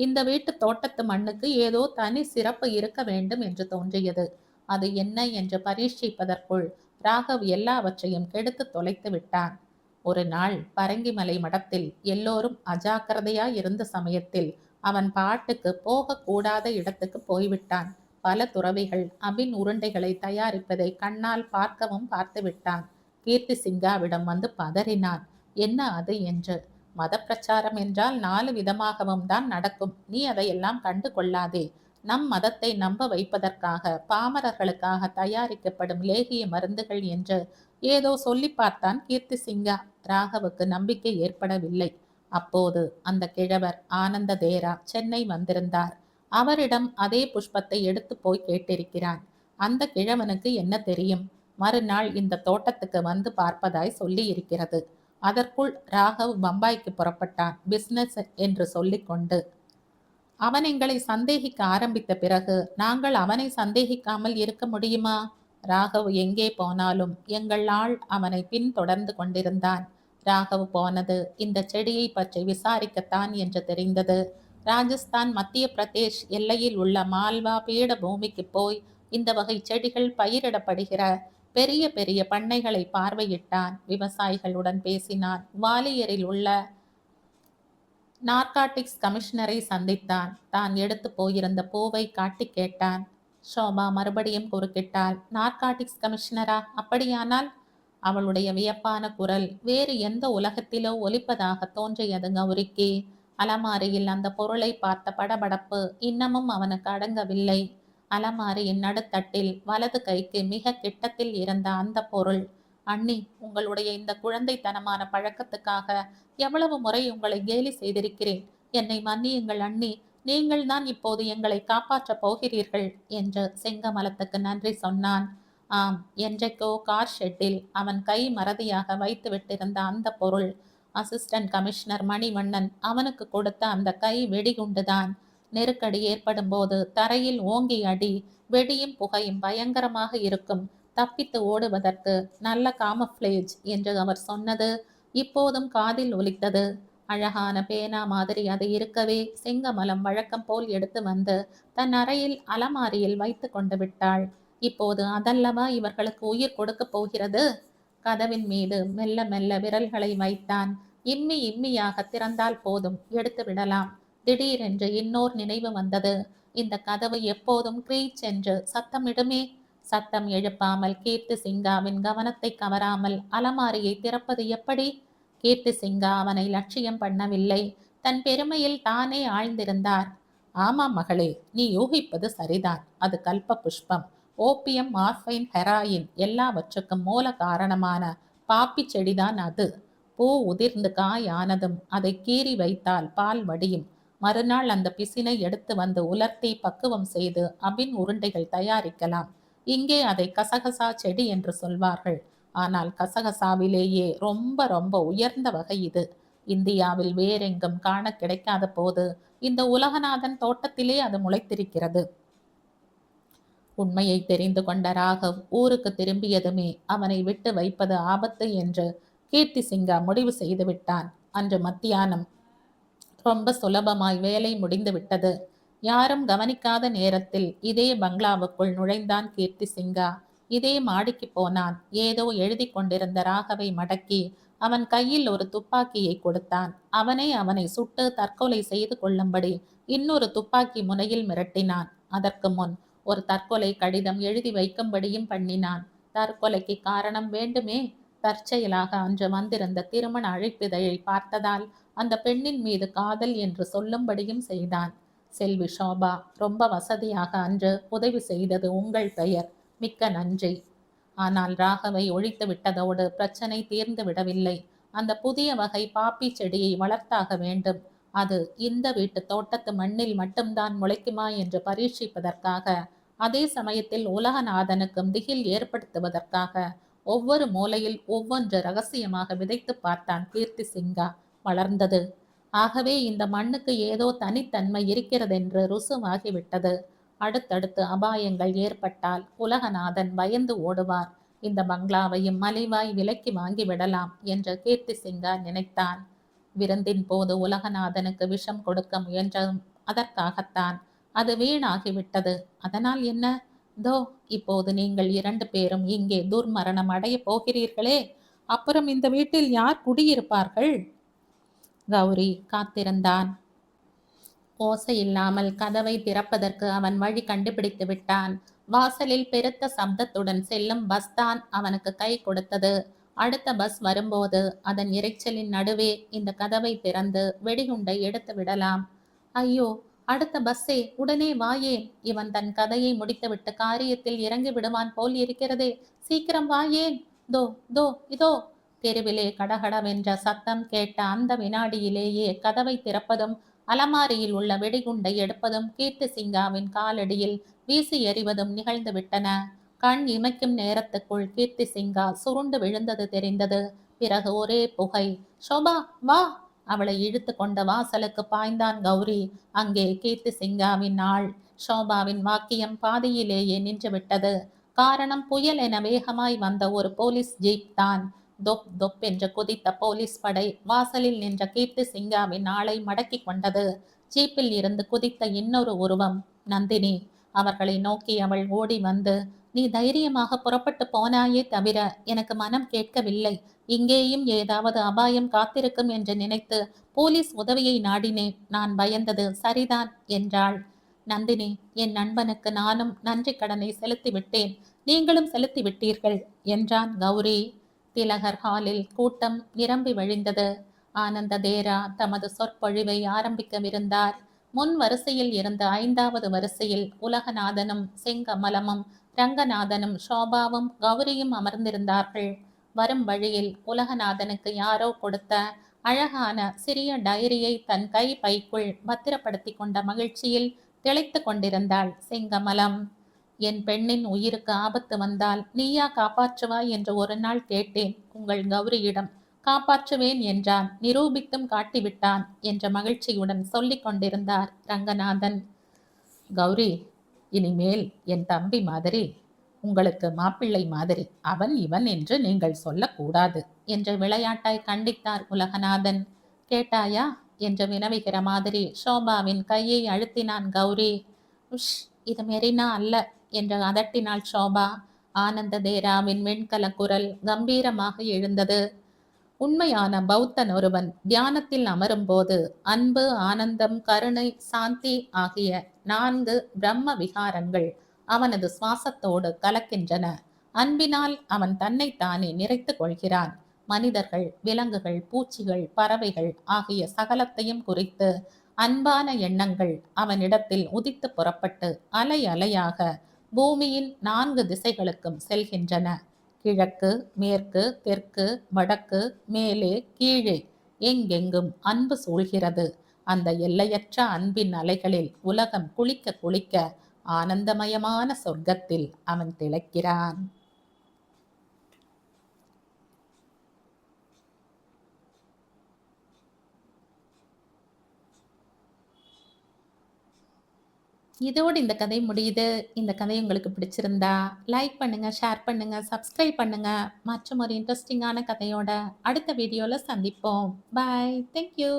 இந்த வீட்டு தோட்டத்து மண்ணுக்கு ஏதோ தனி சிறப்பு இருக்க வேண்டும் என்று தோன்றியது. அது என்ன என்று பரீட்சிப்பதற்குள் ராகவ் எல்லாவற்றையும் கெடுத்து தொலைத்து விட்டான். ஒரு நாள் பரங்கிமலை மடத்தில் எல்லோரும் அஜாக்கிரதையாய் இருந்த சமயத்தில் அவன் பாட்டுக்கு போகக்கூடாத இடத்துக்கு போய்விட்டான். பல துறவிகள் அபின் உருண்டைகளை தயாரிப்பதை கண்ணால் பார்க்கவும் பார்த்து விட்டான். கீர்த்தி சிங்காவிடம் வந்து பதறினான். என்ன அது என்று. மத பிரச்சாரம் என்றால் 4 விதமாகவும் தான் நடக்கும். நீ அதையெல்லாம் கண்டு கொள்ளாதே. நம் மதத்தை நம்ப வைப்பதற்காக பாமரர்களுக்காக தயாரிக்கப்படும் லேகிய மருந்துகள் என்று ஏதோ சொல்லி பார்த்தான் கீர்த்தி சிங்கா. ராகவுக்கு நம்பிக்கை ஏற்படவில்லை. அப்போது அந்த கிழவர் ஆனந்த தேரா சென்னை வந்திருந்தார். அவரிடம் அதே புஷ்பத்தை எடுத்து போய் கேட்டிருக்கிறான். அந்த கிழவனுக்கு என்ன தெரியும்? மறுநாள் இந்த தோட்டத்துக்கு வந்து பார்ப்பதாய் சொல்லி இருக்கிறது. அதற்குள் ராகவ் பம்பாய்க்கு புறப்பட்டான். பிசினஸ் என்று சொல்லிக்கொண்டு. அவன் எங்களை சந்தேகிக்க ஆரம்பித்த பிறகு நாங்கள் அவனை சந்தேகிக்காமல் இருக்க முடியுமா? ராகவ் எங்கே போனாலும் எங்கள் ஆள் அவனை பின்தொடர்ந்து கொண்டிருந்தான். ராகவ் போனது இந்த செடியை பற்றி விசாரிக்கத்தான் என்று தெரிந்தது. ராஜஸ்தான் மத்திய பிரதேஷ் எல்லையில் உள்ள மால்வா பீட பூமிக்கு போய் இந்த வகை செடிகள் பயிரிடப்படுகிற பெரிய பெரிய பண்ணைகளை பார்வையிட்டான். விவசாயிகளுடன் பேசினான். வாலியரில் உள்ள நார்காட்டிக்ஸ் கமிஷனரை சந்தித்தான். தான் எடுத்து போயிருந்த பூவை காட்டி கேட்டான். ஷோபா மறுபடியும் குறுக்கிட்டாள். நார்காட்டிக்ஸ் கமிஷனரா? அப்படியானால்? அவளுடைய வியப்பான குரல் வேறு எந்த உலகத்திலோ ஒலிப்பதாக தோன்றியது கௌரிக்கு. அலமாரியில் அந்த பொருளை பார்த்த படபடப்பு இன்னமும் அவனுக்கு அடங்கவில்லை. அலமாரியின் நடுத்தட்டில் வலது கைக்கு மிக கிட்டத்தில் இருந்த அந்த பொருள். அண்ணி, உங்களுடைய இந்த குழந்தைத்தனமான பழக்கத்துக்காக எவ்வளவு முறை உங்களை கேலி செய்திருக்கிறேன். என்னை மன்னியுங்கள் அண்ணி. நீங்கள் தான் இப்போது எங்களை காப்பாற்றப் போகிறீர்கள் என்று செங்கமலத்துக்கு நன்றி சொன்னான். ஆம், என்றைக்கோ கார் ஷெட்டில் அவன் கை மறதியாக வைத்து விட்டிருந்த அந்த பொருள். அசிஸ்டன்ட் கமிஷனர் மணிவண்ணன் அவனுக்கு கொடுத்த அந்த கை வெடிகுண்டுதான். நெருக்கடி ஏற்படும் போது தரையில் ஓங்கி அடி. வெடியும் புகையும் பயங்கரமாக இருக்கும். தப்பித்து ஓடுவதற்கு நல்ல காமஃப்ளேஜ் என்று அவர் சொன்னது இப்போதும் காதில் ஒலித்தது. அழகான பேனா மாதிரி அது இருக்கவே செங்கமலம் வழக்கம் போல் எடுத்து வந்து தன் அறையில் அலமாரியில் வைத்து கொண்டு விட்டாள். இப்போது அதல்லவா இவர்களுக்கு உயிர் கொடுக்க போகிறது. கதவின் மீது மெல்ல மெல்ல விரல்களை வைத்தான். இம்மி இம்மியாக திறந்தால் போதும், எடுத்து விடலாம். திடீரென்று இன்னோர் நினைவு வந்தது. இந்த கதவு எப்போதும் கிரீச் என்று சத்தமிடுமே. சத்தம் எழுப்பாமல் கீர்த்தி சிங்காவின் கவனத்தை கவராமல் அலமாரியை திறப்பது எப்படி? கீர்த்தி சிங்கா அவனை லட்சியம் பண்ணவில்லை. தன் பெருமையில் தானே ஆழ்ந்திருந்தார். ஆமாம் மகளே, நீ யூகிப்பது சரிதான். அது கல்ப புஷ்பம். ஓப்பியம், மார்பைன், ஹெராயின் எல்லாவற்றுக்கும் மூல காரணமான பாப்பி செடிதான் அது. பூ உதிர்ந்து காயானதும் அதை கீறி வைத்தால் பால் வடியும். மறுநாள் அந்த பிசினை எடுத்து வந்து உலர்த்தி பக்குவம் செய்து அபின் உருண்டைகள் தயாரிக்கலாம். இங்கே அதை கசகசா செடி என்று சொல்வார்கள். ஆனால் கசகசாவிலேயே ரொம்ப ரொம்ப உயர்ந்த வகை இது. இந்தியாவில் வேறெங்கும் காண கிடைக்காத போது இந்த உலகநாதன் தோட்டத்திலே அது முளைத்திருக்கிறது. உண்மையை தெரிந்து கொண்ட ராகவ் ஊருக்கு திரும்பியதுமே அவனை விட்டு வைப்பது ஆபத்து என்று கீர்த்தி சிங்கா முடிவு செய்து விட்டான். அன்று மத்தியானம் ரொம்ப சுலபமாய் வேலை முடிந்து விட்டது. யாரும் கவனிக்காத நேரத்தில் இதே பங்களாவுக்குள் நுழைந்தான் கீர்த்தி சிங்கா. இதே மாடிக்கு போனான். ஏதோ எழுதி கொண்டிருந்த ராகவை மடக்கி அவன் கையில் ஒரு துப்பாக்கியை கொடுத்தான். அவனை சுட்டு தற்கொலை செய்து கொள்ளும்படி இன்னொரு துப்பாக்கி முனையில் மிரட்டினான். அதற்கு முன் ஒரு தற்கொலை கடிதம் எழுதி வைக்கும்படியும் பண்ணினான். தற்கொலைக்கு காரணம் வேண்டுமே. தற்செயலாக அன்று வந்திருந்த திருமண அழைப்பிதழை பார்த்ததால் அந்த பெண்ணின் மீது காதல் என்று சொல்லும்படியும் செய்தான். செல்வி ஷோபா, ரொம்ப வசதியாக அன்று உதவி செய்தது உங்கள் பெயர். மிக்க நன்றி. ஆனால் ராகவை ஒழித்து விட்டதோடு பிரச்சனை தீர்ந்து விடவில்லை. அந்த புதிய வகை பாப்பி செடியை வளர்த்தாக வேண்டும். அது இந்த வீட்டு தோட்டத்து மண்ணில் மட்டும்தான் முளைக்குமா என்று பரீட்சிப்பதற்காக, அதே சமயத்தில் உலகநாதனுக்கும் திகில் ஏற்படுத்துவதற்காக ஒவ்வொரு மூலையில் ஒவ்வொன்று ரகசியமாக விதைத்து பார்த்தான் கீர்த்தி சிங்கா. வளர்ந்தது. ஆகவே இந்த மண்ணுக்கு ஏதோ தனித்தன்மை இருக்கிறதென்று ருசுவாகிவிட்டது. அடுத்தடுத்து அபாயங்கள் ஏற்பட்டால் உலகநாதன் பயந்து ஓடுவார். இந்த பங்களாவையும் மலிவாய் விலைக்கு வாங்கி விடலாம் என்று கீர்த்தி சிங்கா நினைத்தான். விருந்தின் போது உலகநாதனுக்கு விஷம் கொடுக்க முயன்ற அதற்காகத்தான். அது வீணாகிவிட்டது. அதனால் என்ன? தோ இப்போது நீங்கள் 2 பேரும் இங்கே துர்மரணம் அடையப் போகிறீர்களே, அப்புறம் இந்த வீட்டில் யார் குடியிருப்பார்கள்? கௌரி காத்திருந்தான். ஓசையில்லாமல் கதவை திறப்பதற்கு அவன் வழி கண்டுபிடித்து விட்டான். வாசலில் பெருத்த சப்தத்துடன் செல்லும் பஸ் தான் அவனுக்கு கை கொடுத்தது. அடுத்த பஸ் வரும்போது அதன் இரைச்சலின் நடுவே இந்த கதவை திறந்து வெடிகுண்டை எடுத்து விடலாம். ஐயோ, அடுத்த பஸ்ஸே, உடனே வாயேன். இவன் தன் கதையை முடித்துவிட்டு காரியத்தில் இறங்கி விடுவான் போல் இருக்கிறதே. சீக்கிரம் வாயேன். தோ தோ இதோ. தெருவிலே கடகடவென்ற சத்தம் கேட்ட அந்த வினாடியிலேயே கதவை திறப்பதும் அலமாரியில் உள்ள வெடிகுண்டை எடுப்பதும் கீர்த்தி சிங்காவின் காலடியில் வீசி எறிவதும் நிகழ்ந்து விட்டன. கண் இமைக்கும் நேரத்துக்குள் கீர்த்தி சிங்கா சுருண்டு விழுந்தது தெரிந்தது. பிறகு ஒரே புகை. ஷோபா வா! அவளை இழுத்து கொண்ட வாசலுக்கு பாய்ந்தான் கௌரி. அங்கே கீர்த்தி சிங்காவின் ஆள். ஷோபாவின் வாக்கியம் பாதியிலேயே நின்றுவிட்டது. காரணம், புயல் என வேகமாய் வந்த ஒரு போலீஸ் ஜீப் தான். தொப் தொப் என்று குதித்த போலீஸ் படை வாசலில் நின்ற கீர்த்தி சிங்காவின் ஆளை மடக்கி கொண்டது. ஜீப்பில் இருந்து குதித்த இன்னொரு உருவம் நந்தினி. அவர்களை நோக்கி அவள் ஓடி வந்து, நீ தைரியமாக புறப்பட்டு போனாயே தவிர எனக்கு மனம் கேட்கவில்லை. இங்கேயும் ஏதாவது அபாயம் காத்திருக்கும் என்று நினைத்து போலீஸ் உதவியை நாடினேன். நான் பயந்தது சரிதான் என்றாள். நந்தினி, என் நண்பனுக்கு நானும் நன்றி கடனை செலுத்திவிட்டேன். நீங்களும் செலுத்தி விட்டீர்கள் என்றான் கௌரி. திலகர் ஹாலில் கூட்டம் நிரம்பி வழிந்தது. ஆனந்த தேரா தமது சொற்பொழிவை ஆரம்பிக்கவிருந்தார். முன் வரிசையில் இருந்த 5வது வரிசையில் உலகநாதனும் செங்கமலமும் ரங்கநாதனும் ஷோபாவும் கௌரியும் அமர்ந்திருந்தார்கள். வரும் வழியில் உலகநாதனுக்கு யாரோ கொடுத்த அழகான சிறிய டைரியை தன் கை பைக்குள் பத்திரப்படுத்தி கொண்ட மகிழ்ச்சியில் திளைத்து கொண்டிருந்தாள் செங்கமலம். என் பெண்ணின் உயிருக்கு ஆபத்து வந்தால் நீயா காப்பாற்றுவாய் என்று ஒரு நாள் கேட்டேன் உங்கள் கௌரியிடம். காப்பாற்றுவேன் என்றான், நிரூபித்தும் காட்டிவிட்டான் என்ற மகிழ்ச்சியுடன் சொல்லிக் கொண்டிருந்தார் ரங்கநாதன். கௌரி, இனிமேல் என் தம்பி மாதிரி, உங்களுக்கு மாப்பிள்ளை மாதிரி அவன் இவன் என்று நீங்கள் சொல்லக்கூடாது என்று விளையாட்டாய் கண்டித்தார் உலகநாதன். கேட்டாயா என்று வினவுகிற மாதிரி ஷோபாவின் கையை அழுத்தினான் கௌரி. உஷ், இது மெரினா அல்ல என்று அதட்டினாள் ஷோபா. ஆனந்த தேராவின் வெண்கல குரல் கம்பீரமாக எழுந்தது. உண்மையான பௌத்தன் ஒருவன் தியானத்தில் அமரும்போது அன்பு, ஆனந்தம், கருணை, சாந்தி ஆகிய 4 பிரம்ம விகாரங்கள் அவனது சுவாசத்தோடு கலக்கின்றன. அன்பினால் அவன் தன்னைத்தானே நிறைத்து கொள்கிறான். மனிதர்கள், விலங்குகள், பூச்சிகள், பறவைகள் ஆகிய சகலத்தையும் குறித்து அன்பான எண்ணங்கள் அவனிடத்தில் உதித்து புறப்பட்டு அலை அலையாக பூமியின் 4 திசைகளுக்கும் செல்கின்றன. கிழக்கு, மேற்கு, தெற்கு, வடக்கு, மேலே, கீழே எங்கெங்கும் அன்பு சூழ்கிறது. அந்த எல்லையற்ற அன்பின் அலைகளில் உலகம் குளிக்க குளிக்க ஆனந்தமயமான சொர்க்கத்தில் அவன் திளைக்கிறான். இதோடு இந்த கதை முடியுது. இந்த கதை உங்களுக்கு பிடிச்சிருந்தா லைக் பண்ணுங்க, ஷேர் பண்ணுங்க, சப்ஸ்கிரைப் பண்ணுங்க. மற்றும் ஒரு இன்ட்ரெஸ்டிங்கான கதையோட அடுத்த வீடியோல சந்திப்போம். பாய். தேங்க்யூ.